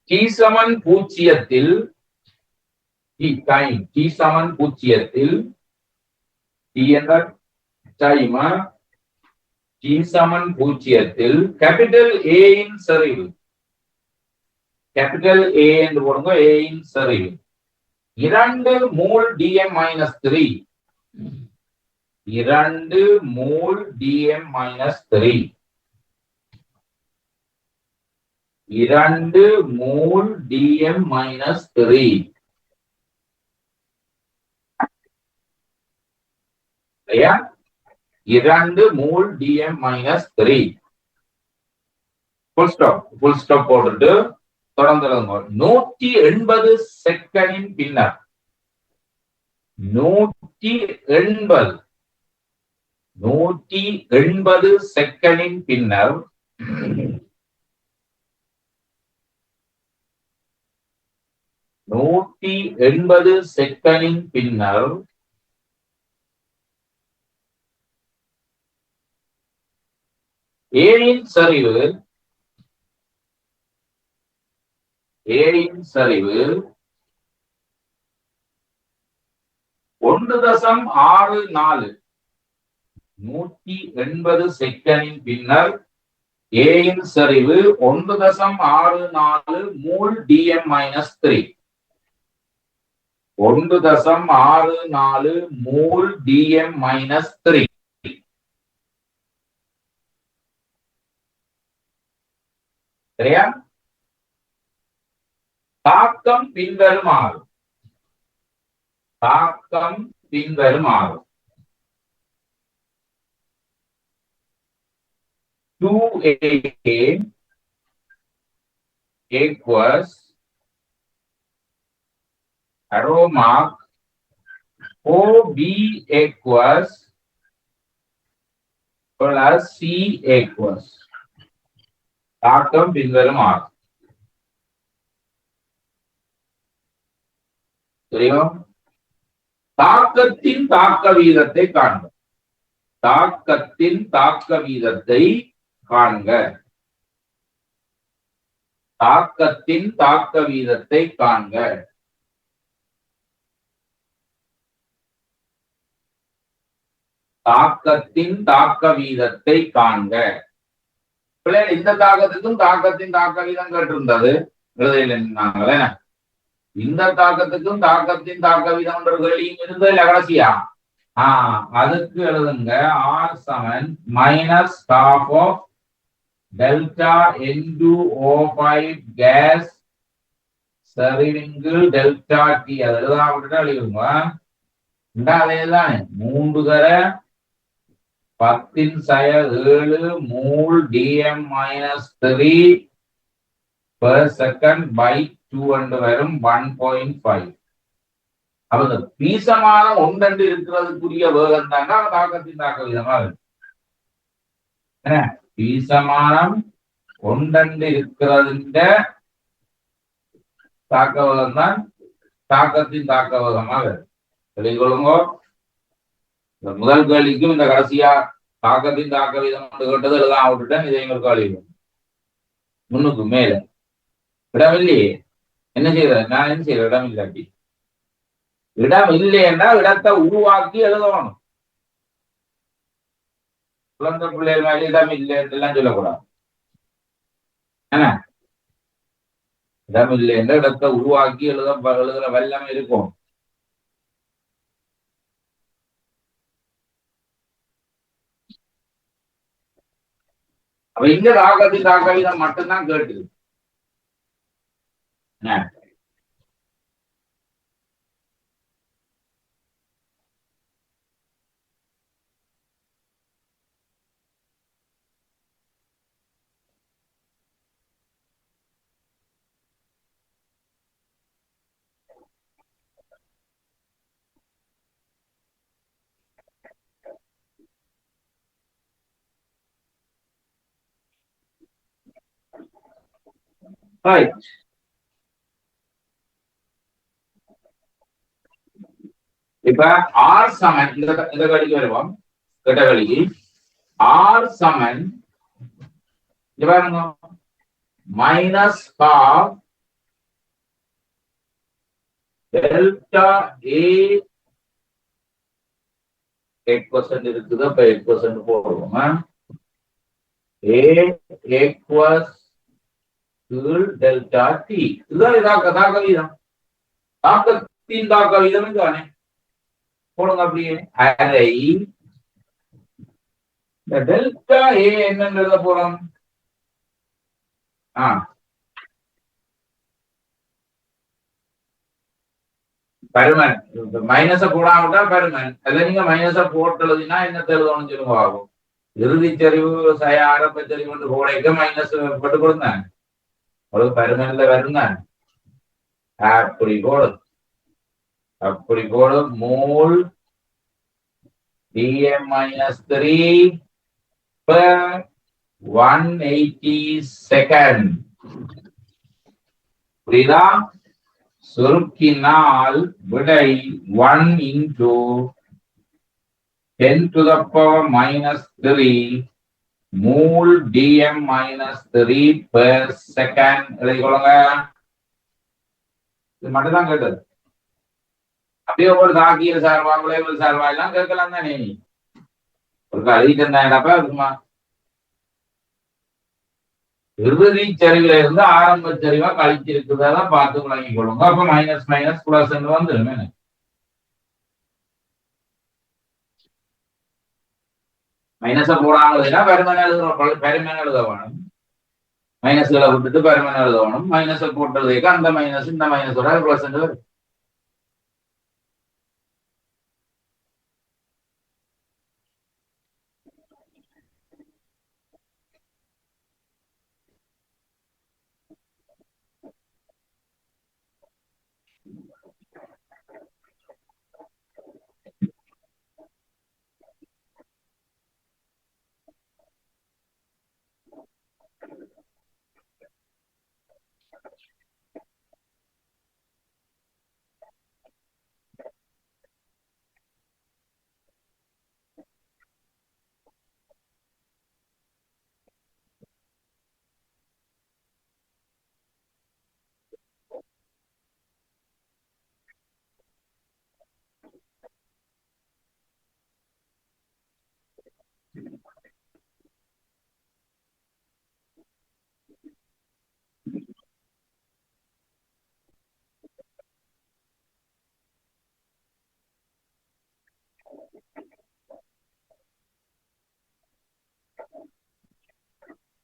T7 பூஜ்ஜியத்தில் கேபிட்டல் A இன் சரிவு, கேபிட்டல் A என்று போடுங்க, A இன் சரிவு 2 mole DM-3 2 mole DM-3 2 mole DM-3 இல்லையா? 2 மோல் DM-3 ஃபுல் ஸ்டாப் போட்டுட்டு தொடர்ந்து 180 செகண்டின் பின்னர் 180 செகண்டின் பின்னர் A இன் சரிவு 180 1.64 180 செகண்டின் பின்னர் ஏயின் சரிவு 1.64 மூல் DM-3. 1.64 மூல் DM-3. சரியா? தாக்கம் பின்வருமாறு. 2A equals arrow mark OB equals plus C equals தாக்கம் பின்வருமாறு. தெரியும்? தாக்கத்தின் தாக்க வீதத்தை காண்க. தாக்கத்தின் தாக்க வீதத்தை காண்க. தாக்கத்தின் தாக்க வீதத்தை காண்க. தாக்கத்தின் தாக்க வீதத்தை காண்க. இந்த தாக்கத்துக்கும் தாக்கத்தின் தாக்க வீதம் கேட்டிருந்தது. எழுதினாங்களே. இந்த தாக்கத்துக்கும் தாக்கத்தின் தாக்க வீதம் கேள்வியும் இருந்தது கடைசியா. அதுக்கு எழுதுங்க. R சமன் minus half of delta N2O5 gas சரிவின்கு டெல்டா T. அது எழுதா விட்டுட்டு எழுதுங்க. அதேதானே 3 தர 10⁻7 மூல் DM-3 per second by 2 வரும் 1.5. அவங்க பீசமான ஒன்றென்று இருக்கிறதுக்குரிய வேகம் தாங்க தாக்கத்தின் தாக்க விதமா இருக்கு. பீசமானம் ஒன்றென்று இருக்கிறதுன்ற தாக்க வேகம் தான் தாக்கத்தின் தாக்க வேகமாக இருக்கு. சொல்லிக்கொள்ளுங்க. முதல் கேள்விக்கும் இந்த கடைசியா தாக்கத்தின் தாக்க வீதம் கேட்டது எழுதான் விட்டுட்டேன். இதை எங்களுக்கு கேள்வி முன்னுக்கு மேல இடம் இல்லையே. என்ன செய்யற? நான் என்ன செய்யற? இடம் இல்லாட்டி இடம் இல்லைன்னா இடத்தை உருவாக்கி எழுதணும். குழந்தை பிள்ளைகள் மேல இடம் இல்லைன்றெல்லாம் சொல்லக்கூடாது. என்ன இடம் இல்லைன்னா இடத்தை உருவாக்கி எழுதுற வல்லமை இருக்கும். அப்ப இங்க தாக்கத்தின் தாக்க வீதம் மட்டும்தான் கேட்டுது. Right. இப்ப R சமன் இந்த கடிக்கு வருவோம். கட்ட கடிக்கு R சமன் பாருங்க மைனஸ் half டெல்டா A 8% இருக்குது. அப்ப 8% போடுவோம். A equals delta T. இதுதான் தாக்க வீதம். தாக்கத்தின் தாக்க வீதம் தானே. போடுங்க அப்படியே. அரை இந்த டெல்டா A என்னன்னு எழுத போறோம். பருமன் மைனஸ போடாமட்டா பருமன். அதை நீங்க மைனஸ போட்டு எழுதினா என்ன எழுதணும்னு சொல்லுங்க. ஆகும் இறுதி சரிவு ஆரம்ப சரிவு போடைக்க மைனஸ் போட்டு கொடுங்க. ஒரு பருமன்ல வருங்க. அப்படி போடு மூல் DM-3 per 180 செகண்ட். புரியுதா? சுருக்கினால் விடை 1 into 10⁻³ மூல் DM-3 per second. எழுதிக்கொள்ளுங்க. இது மட்டும்தான் கேட்டது. அப்படியே ஒரு தாக்கியல் சார்பா விளைவுகள் சார்பா எல்லாம் கேட்கலாம் தானே. ஒரு எழுதிட்டு இருந்தாப்ப இருக்குமா இறுதி சரிவுல இருந்து ஆரம்ப சரிவா கழிச்சு இருக்குதான் பார்த்து விளங்கி கொள்ளுங்க. அப்ப மைனஸ் மைனஸ் பிளஸ் வந்துருமே. மைனஸ போடாமதுன்னா பெருமனை எழுதுறோம், பெருமனை எழுத வேணும். மைனஸ்களை விட்டுட்டு பெருமனை எழுத வேணும். மைனஸை போட்டதுக்கு அந்த மைனஸ் இந்த மைனஸோட பிளஸ் வரும்.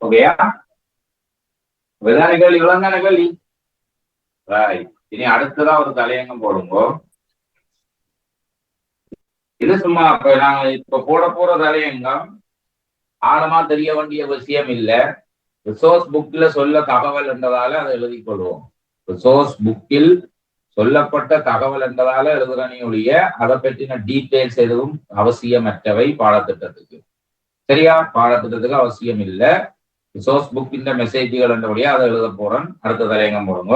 ஓகேயா? விதான கேள்வி விளங்கான கேள்வி. இனி அடுத்ததா ஒரு தலையங்கம் போடுங்கோ. இது சும்மா நாங்க இப்ப போட போற தலையங்கம் ஆழமா தெரிய வேண்டிய விஷயம் இல்ல. ரிசோர்ஸ் புக்ல சொல்ல தகவல் என்றதால அதை எழுதிக் கொள்வோம். ரிசோர்ஸ் புக்கில் சொல்லப்பட்ட தகவல் என்றதால எழுதுறனியுடைய அதை பற்றின டீட்டெயில்ஸ் எதுவும் அவசியமற்றவை பாடத்திட்டத்துக்கு. சரியா? பாடத்திட்டத்துக்கு அவசியம் இல்ல. ரிசோர்ஸ் புக் இந்த மெசேஜ்கள் என்றபடியா அதை எழுத போறேன். அடுத்த தலையங்கம் போடுங்க.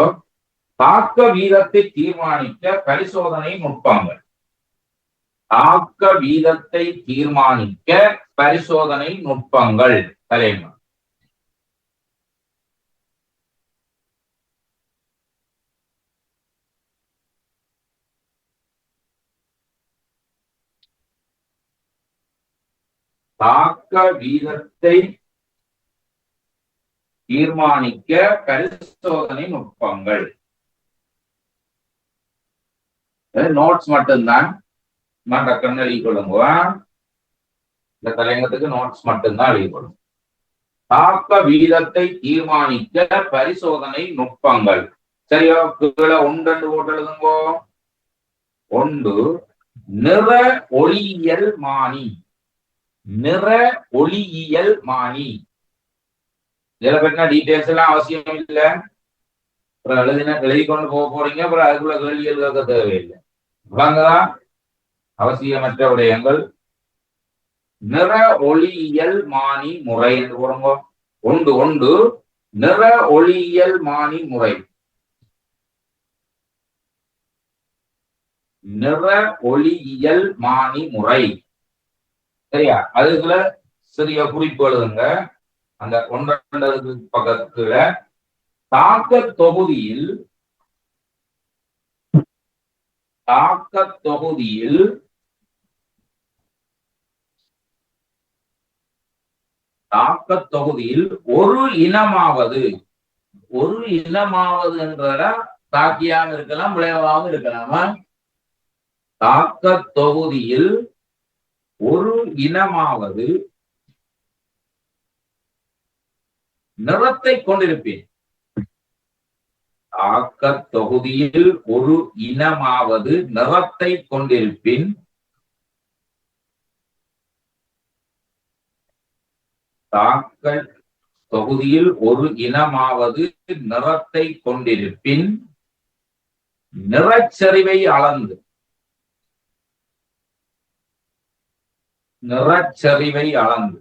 தாக்க வீதத்தை தீர்மானிக்க பரிசோதனை நுட்பங்கள். தாக்க வீதத்தை தீர்மானிக்க பரிசோதனை நுட்பங்கள் தலையங்கம். தாக்க வீதத்தை தீர்மானிக்க பரிசோதனை நுட்பங்கள். நோட்ஸ் மட்டும்தான் டக்குன்னு எழுதி கொள்ளுங்க. இந்த தலையங்கத்துக்கு நோட்ஸ் மட்டும்தான் எழுதி கொள்ளுங்க. தாக்க வீதத்தை தீர்மானிக்க பரிசோதனை நுட்பங்கள். சரியா? கீழே ஒன்று போட்டு எழுதுங்கோ. ஒன்று நிற ஒளியியல் மானி. நிற ஒளியியல் மானி. இதுல பற்றின டீட்டெயில்ஸ் எல்லாம் அவசியம் இல்லை. அப்புறம் எழுதி கொண்டு போக போறீங்க. அப்புறம் அதுக்குள்ள கேள்விகள் கேட்க தேவையில்லை. விளங்குதா? அவசியமற்ற விடயங்கள். நிற ஒளியியல் மானி முறை என்று போடுங்க. ஒன்று ஒன்று நிற ஒளியியல் மானி முறை. நிற ஒளியியல் மானி முறை. சரியா? அதுக்குள்ள சிறிய குறிப்பு எழுதுங்க. அந்த ஒன்றாவது பக்கத்துல தாக்க தொகுதியில் ஒரு இனமாவது என்ற தாக்கியாக இருக்கலாம், விளைவாக இருக்கலாமா? தாக்க தொகுதியில் ஒரு இனமாவது நிறத்தை கொண்டிருப்பேன். தாக்க தொகுதியில் ஒரு இனமாவது நிறத்தை கொண்டிருப்பின் தாக்க தொகுதியில் ஒரு இனமாவது நிறத்தை கொண்டிருப்பின் நிறச்சரிவை அளந்து நிறச்சரிவை அளந்து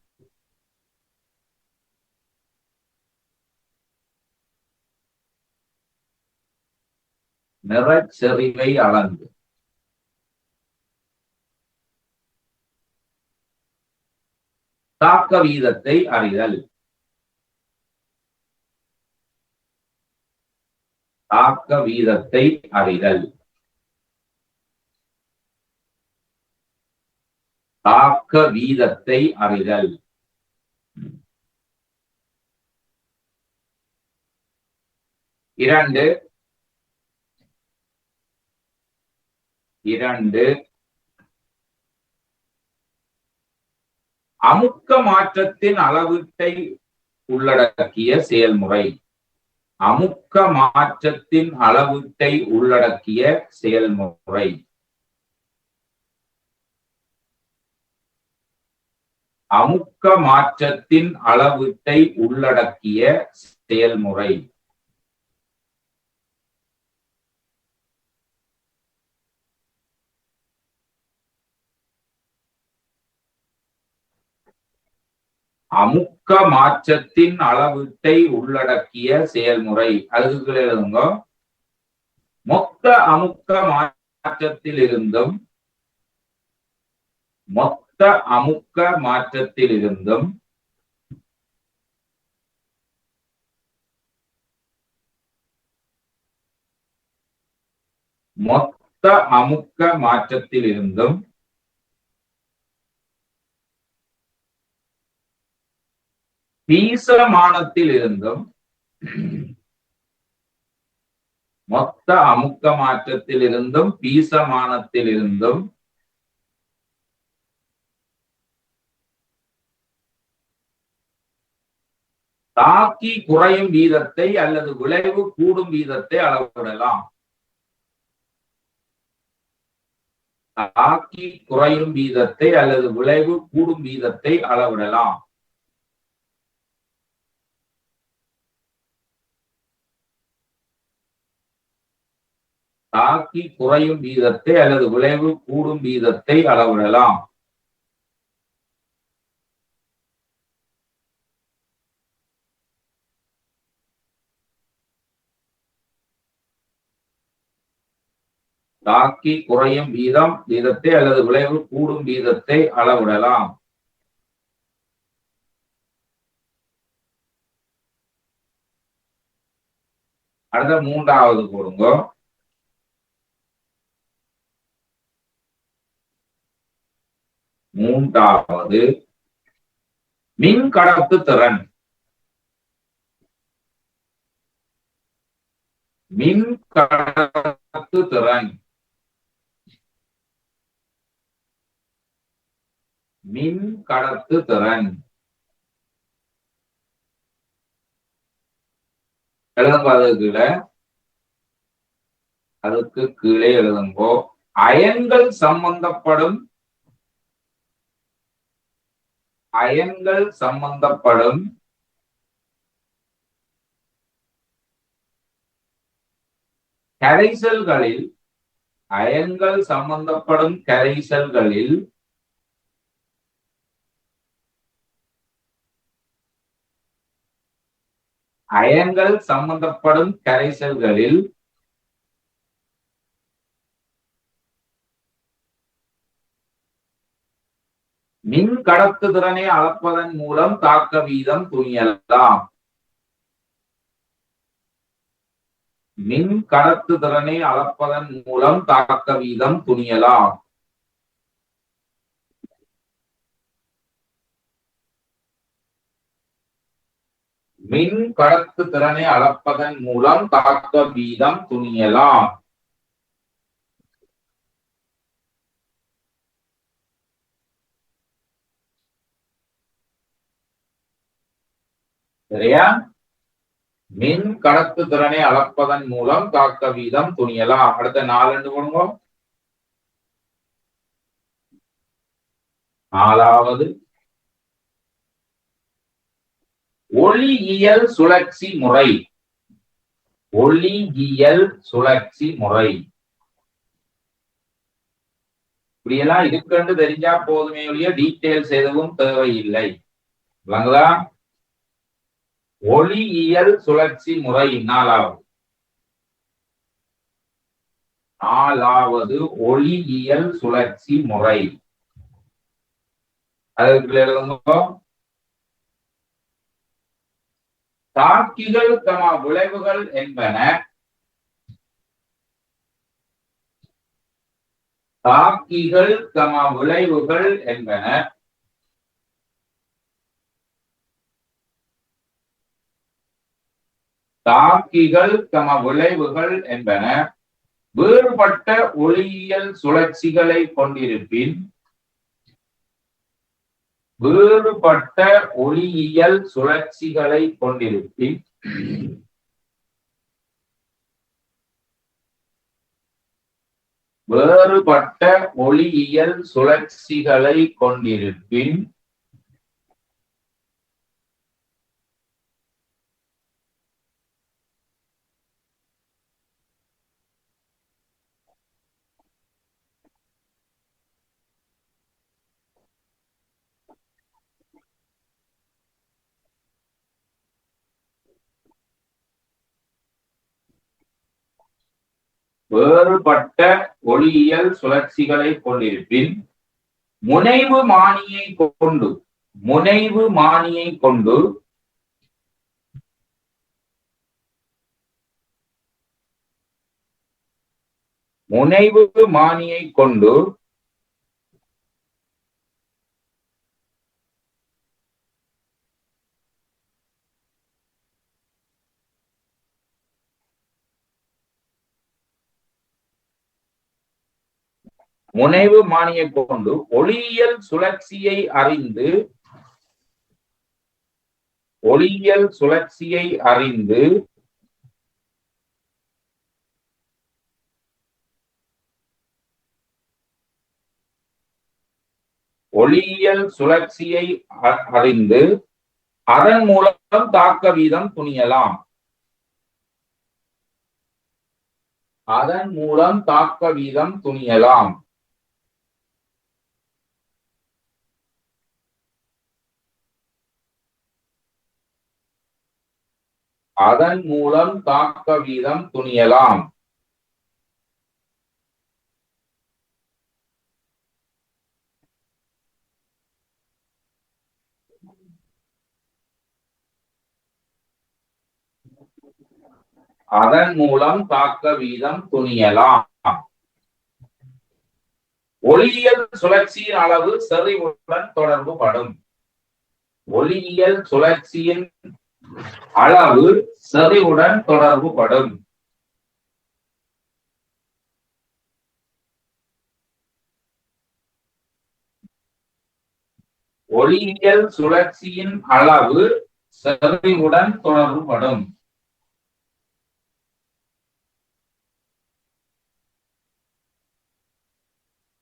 நிறச்சரிவை அளந்து தாக்க வீதத்தை அறிதல். தாக்க வீதத்தை அறிதல். தாக்க வீதத்தை அறிதல். இரண்டு அமுக்க மாற்றத்தின் அளவீட்டை உள்ளடக்கிய செயல்முறை. அமுக்க மாற்றத்தின் அளவீட்டை உள்ளடக்கிய செயல்முறை. அமுக்க மாற்றத்தின் அளவீட்டை உள்ளடக்கிய செயல்முறை. அமுக்க மாற்றத்தின் அளவீட்டை உள்ளடக்கிய செயல்முறை. அதுக்கு எழுதுங்க. மொத்த அமுக்க மாற்றத்திலிருந்தும் அமுக்க மாற்றத்திலிருந்தும் மொத்த அமுக்க மாற்றத்திலிருந்தும் பீசமானத்திலிருந்தும் மொத்த அமுக்க மாற்றத்திலிருந்தும் பீசமானத்திலிருந்தும் தாக்கி குறையும் வீதத்தை அல்லது விளைவு கூடும் வீதத்தை அளவிடலாம். தாக்கி குறையும் வீதத்தை அல்லது விளைவு கூடும் வீதத்தை அளவிடலாம். தாக்கி குறையும் வீதத்தை அல்லது விளைவு கூடும் வீதத்தை அளவிடலாம். தாக்கி குறையும் வீதத்தை அல்லது விளைவு கூடும் வீதத்தை அளவிடலாம். அடுத்த மூன்றாவது போடுங்க. மூன்றாவது மின் கடத்து திறன். மின் கடத்து திறன். மின் கடத்து திறன். எழுதுங்க. அதுக்கு கீழே எழுதுங்கோ. அயன்கள் சம்பந்தப்படும் கரைசல்களில் அயன்கள் சம்பந்தப்படும் கரைசல்களில் மின் கடத்து திறனை அளப்பதன் மூலம் தாக்க வீதம் துணியலாம். மின் கடத்து திறனை அளப்பதன் மூலம் தாக்க வீதம் துணியலாம். மின் கடத்து திறனை அளப்பதன் மூலம் தாக்க வீதம் துணியலாம். சரியா? மின் கடத்து திறனை அளப்பதன் மூலம் தாக்க வீதம் துணியலாம். அடுத்த 4 போடுங்க. 4வது ஒளியியல் சுழற்சி முறை. ஒளியியல் சுழற்சி முறை. இப்படியெல்லாம் இருக்குன்னு தெரிஞ்சா போதுமே ஒழிய டீட்டெயில்ஸ் எதுவும் தேவையில்லை. விளங்குதா? ஒளியியல் சுழற்சி முறை 4வது ஒளியியல் சுழற்சி முறை. அதற்கு எழுதுங்க. தாக்கிகள் விளைவுகள் என்பன தாக்கிகள் விளைவுகள் என்பன தாக்கிகள் விளைவுகள் என்பன வேறுபட்ட ஒளியியல் சுழற்சிகளை கொண்டிருப்பின் வேறுபட்ட ஒளியியல் சுழற்சிகளை கொண்டிருப்பின் வேறுபட்ட ஒளியியல் சுழற்சிகளை கொண்டிருப்பின் வேறுபட்ட ஒளியியல் சுழற்சிகளை கொண்டிருப்பின் முனைவு மானியை கொண்டு முனைவு மானியை கொண்டு முனைவு மானியை கொண்டு முனைவு மானியை கொண்டு ஒளியியல் சுழற்சியை அறிந்து ஒளியியல் சுழற்சியை அறிந்து ஒளியியல் சுழற்சியை அறிந்து அதன் மூலம் தாக்க வீதம் துணியலாம் அதன் மூலம் தாக்க வீதம் துணியலாம் அதன் மூலம் தாக்க வீதம் துணியலாம் அதன் மூலம் தாக்க வீதம் துணியலாம் ஒளியியல் சுழற்சியின் அளவு செறிவுடன் தொடர்புபடும் ஒளியியல் சுழற்சியின் அளவு செறிவுடன் தொடர்புபடும் ஒளியியல் சுழற்சியின் அளவு செறிவுடன் தொடர்புபடும்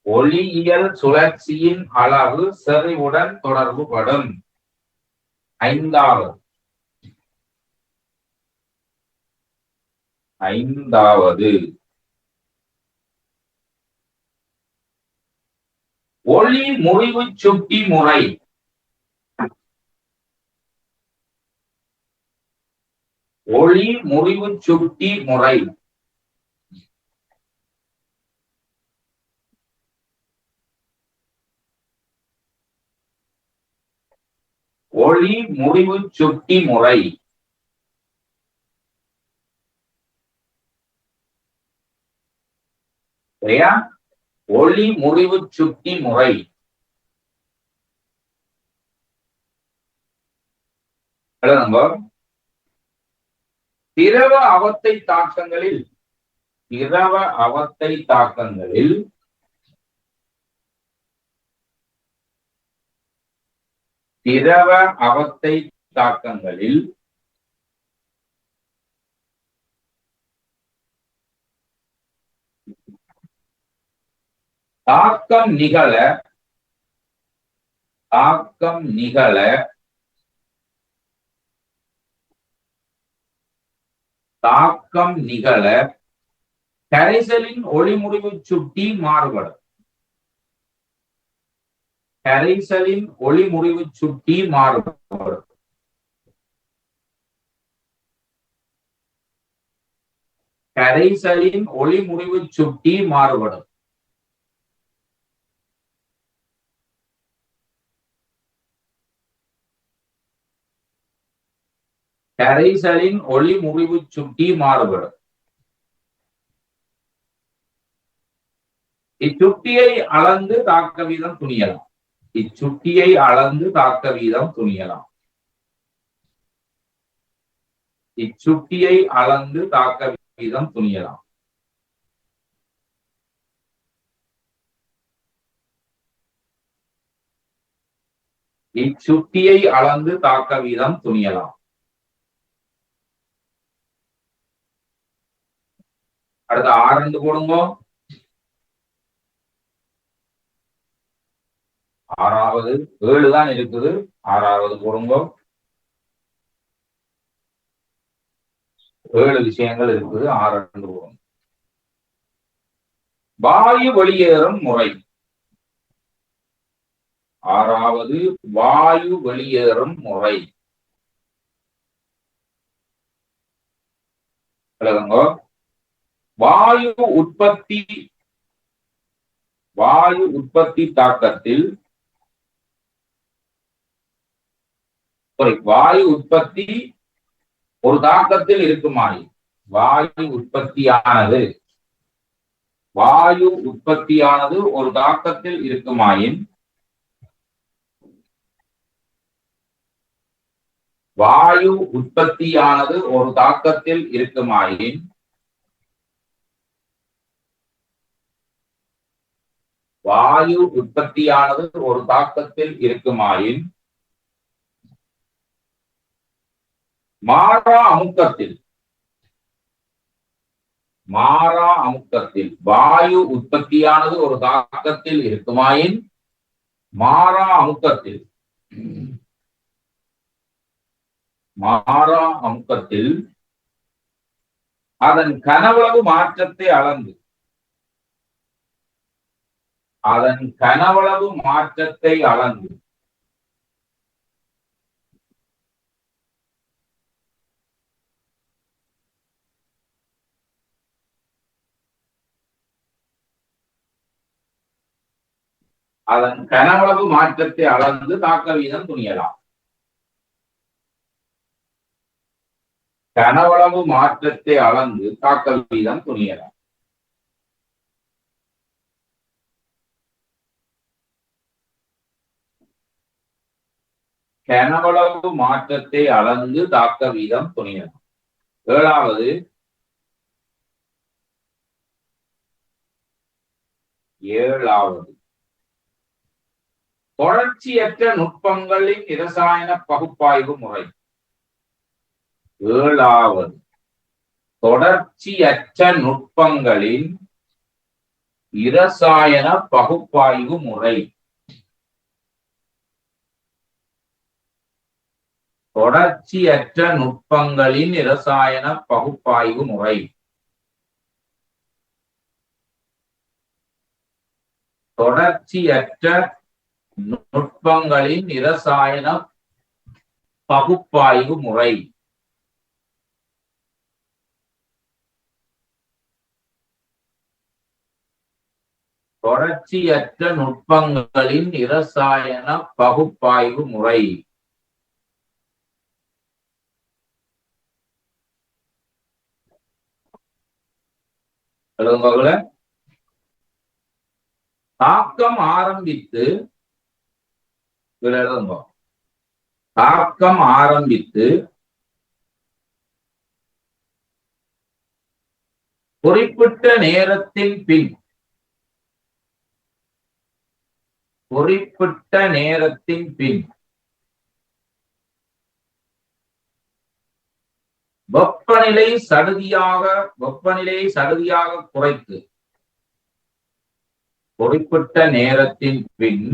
ஒளியியல் சுழற்சியின் அளவு செறிவுடன் தொடர்புபடும் ஐந்தாவது ஒளி முறிவு சுட்டி முறை ஒளி முறிவு சுட்டி முறை ஒளி முறிவு சுட்டி முறை சரியா ஒளி முறிவு சுட்டி முறை திரவ அவத்தை தாக்கங்களில் திரவ அவத்தை தாக்கங்களில் திரவ அவத்தை தாக்கங்களில் தாக்கம் நிகழ கரைசலின் ஒளிமுறிவு சுட்டி மாறுபடும் கரைசலின் ஒளிமுறிவு சுட்டி மாறுபடும் கரைசலின் ஒளிமுறிவு சுட்டி மாறுபடும் கரைசலின் ஒளிமுறிவு சுட்டி மாறுபடும் இச்சுட்டியை அளந்து தாக்க வீதம் துணியலாம். இச்சுட்டியை அளந்து தாக்க வீதம் துணியலாம். இச்சுட்டியை அளந்து தாக்க வீதம் துணியலாம். இச்சுட்டியை அளந்து தாக்க வீதம் துணியலாம். அடுத்த 6 போடுங்க. 6வது 7 தான் இருக்குது. 6வது போடுங்க. 7 விஷயங்கள் இருக்குது. 6 போடுங்க. வாயு வெளியேறும் முறை. 6வது வாயு வெளியேறும் முறை. வாயு உற்பத்தி தாக்கத்தில் வாயு உற்பத்தி ஒரு தாக்கத்தில் இருக்குமாயின் வாயு உற்பத்தியானது ஒரு தாக்கத்தில் இருக்குமாயின் வாயு உற்பத்தியானது ஒரு தாக்கத்தில் இருக்குமாயின் வாயு உற்பத்தியானது ஒரு தாக்கத்தில் இருக்குமாயின் மாறா அமுக்கத்தில் வாயு உற்பத்தியானது ஒரு தாக்கத்தில் இருக்குமாயின் மாறா அமுக்கத்தில் அதன் கனவளவு மாற்றத்தை அளந்து தாக்க வீதம் துணியலாம். கனவளவு மாற்றத்தை அளந்து தாக்க வீதம் துணியலாம். கனவளவு மாற்றத்தை அளந்து தாக்க வீதம் துணியலாம். 7வது தொடர்ச்சியற்ற நுட்பங்களின் இரசாயன பகுப்பாய்வு முறை. 7வது தொடர்ச்சியற்ற நுட்பங்களின் இரசாயன பகுப்பாய்வு முறை. தொடர்ச்சியற்ற நுட்பங்களின் இரசாயன பகுப்பாய்வு முறை. தொடர்ச்சியற்ற நுட்பங்களின் இரசாயன பகுப்பாய்வு முறை. தொடர்ச்சியற்ற நுட்பங்களின் இரசாயன பகுப்பாய்வு முறை. தாக்கம் ஆரம்பித்து குறிப்பிட்ட நேரத்தின் பின் வெப்பநிலை சடுதியாக குறைத்து குறிப்பிட்ட நேரத்தின் பின்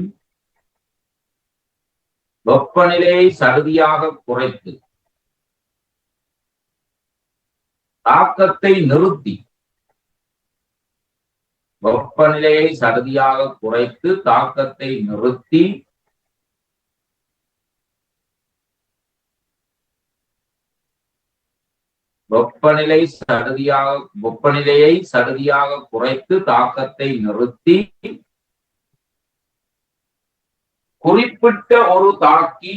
வெப்பநிலையை சடுதியாக குறைத்து தாக்கத்தை நிறுத்தி வெப்பநிலையை சடுதியாக குறைத்து தாக்கத்தை நிறுத்தி வெப்பநிலையை சடுதியாக குறைத்து தாக்கத்தை நிறுத்தி குறிப்பிட்ட ஒரு தாக்கி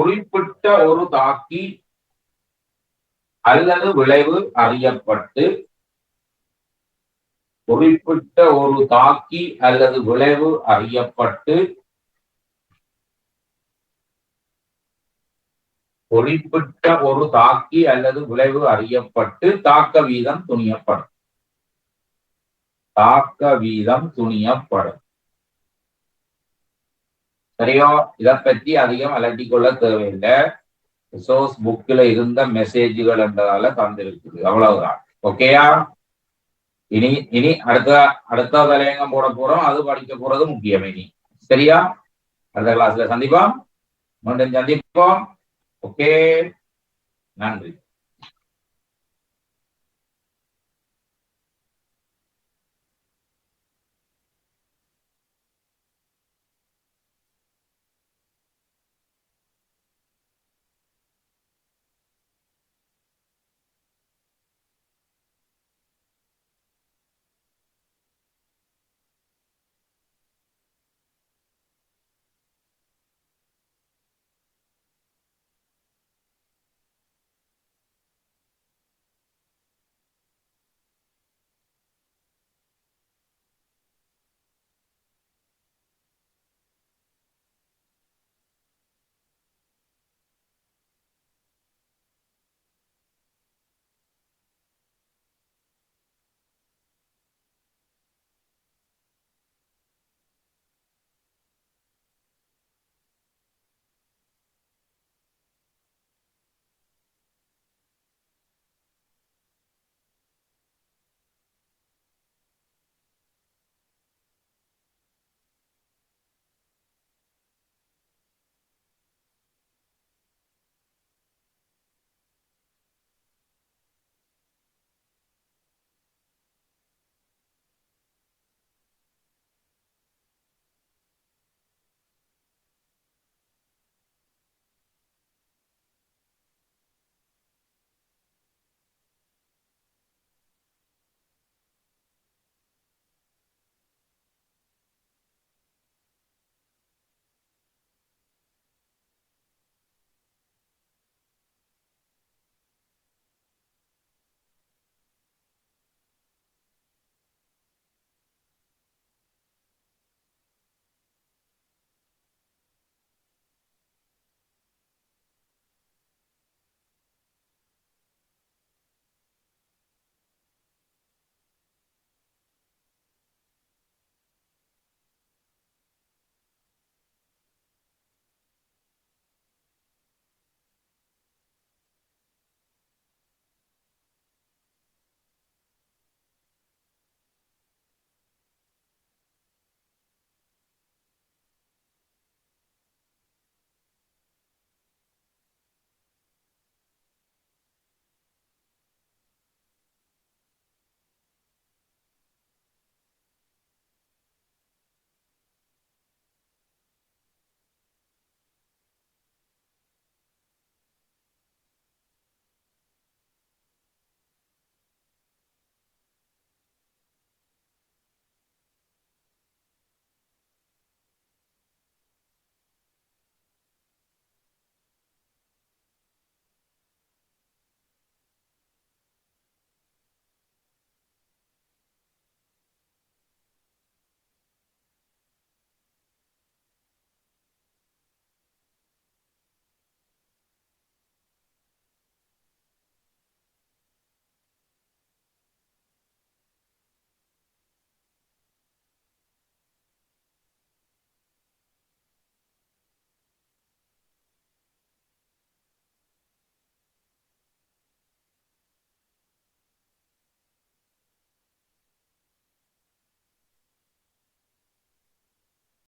குறிப்பிட்ட ஒரு தாக்கி அல்லது விளைவு அறியப்பட்டு குறிப்பிட்ட ஒரு தாக்கி அல்லது விளைவு அறியப்பட்டு குறிப்பிட்ட ஒரு தாக்கி அல்லது விளைவு அறியப்பட்டு தாக்க வீதம் துணியப்படும். தாக்க வீதம் துணியப்படும். சரியோ? இதை பற்றி அதிகம் அலட்டிக்கொள்ள தேவையில்லை. ரிசோர்ஸ் புக்ல இருந்த மெசேஜ்கள் என்றதால தந்திருக்குது. அவ்வளவுதான். ஓகேயா? இனி அடுத்த தலையங்கம் போட போறோம். அது படிக்க போறது முக்கியம். இனி சரியா? அடுத்த கிளாஸ்ல சந்திப்போம். மீண்டும் சந்திப்போம். ஓகே, நன்றி.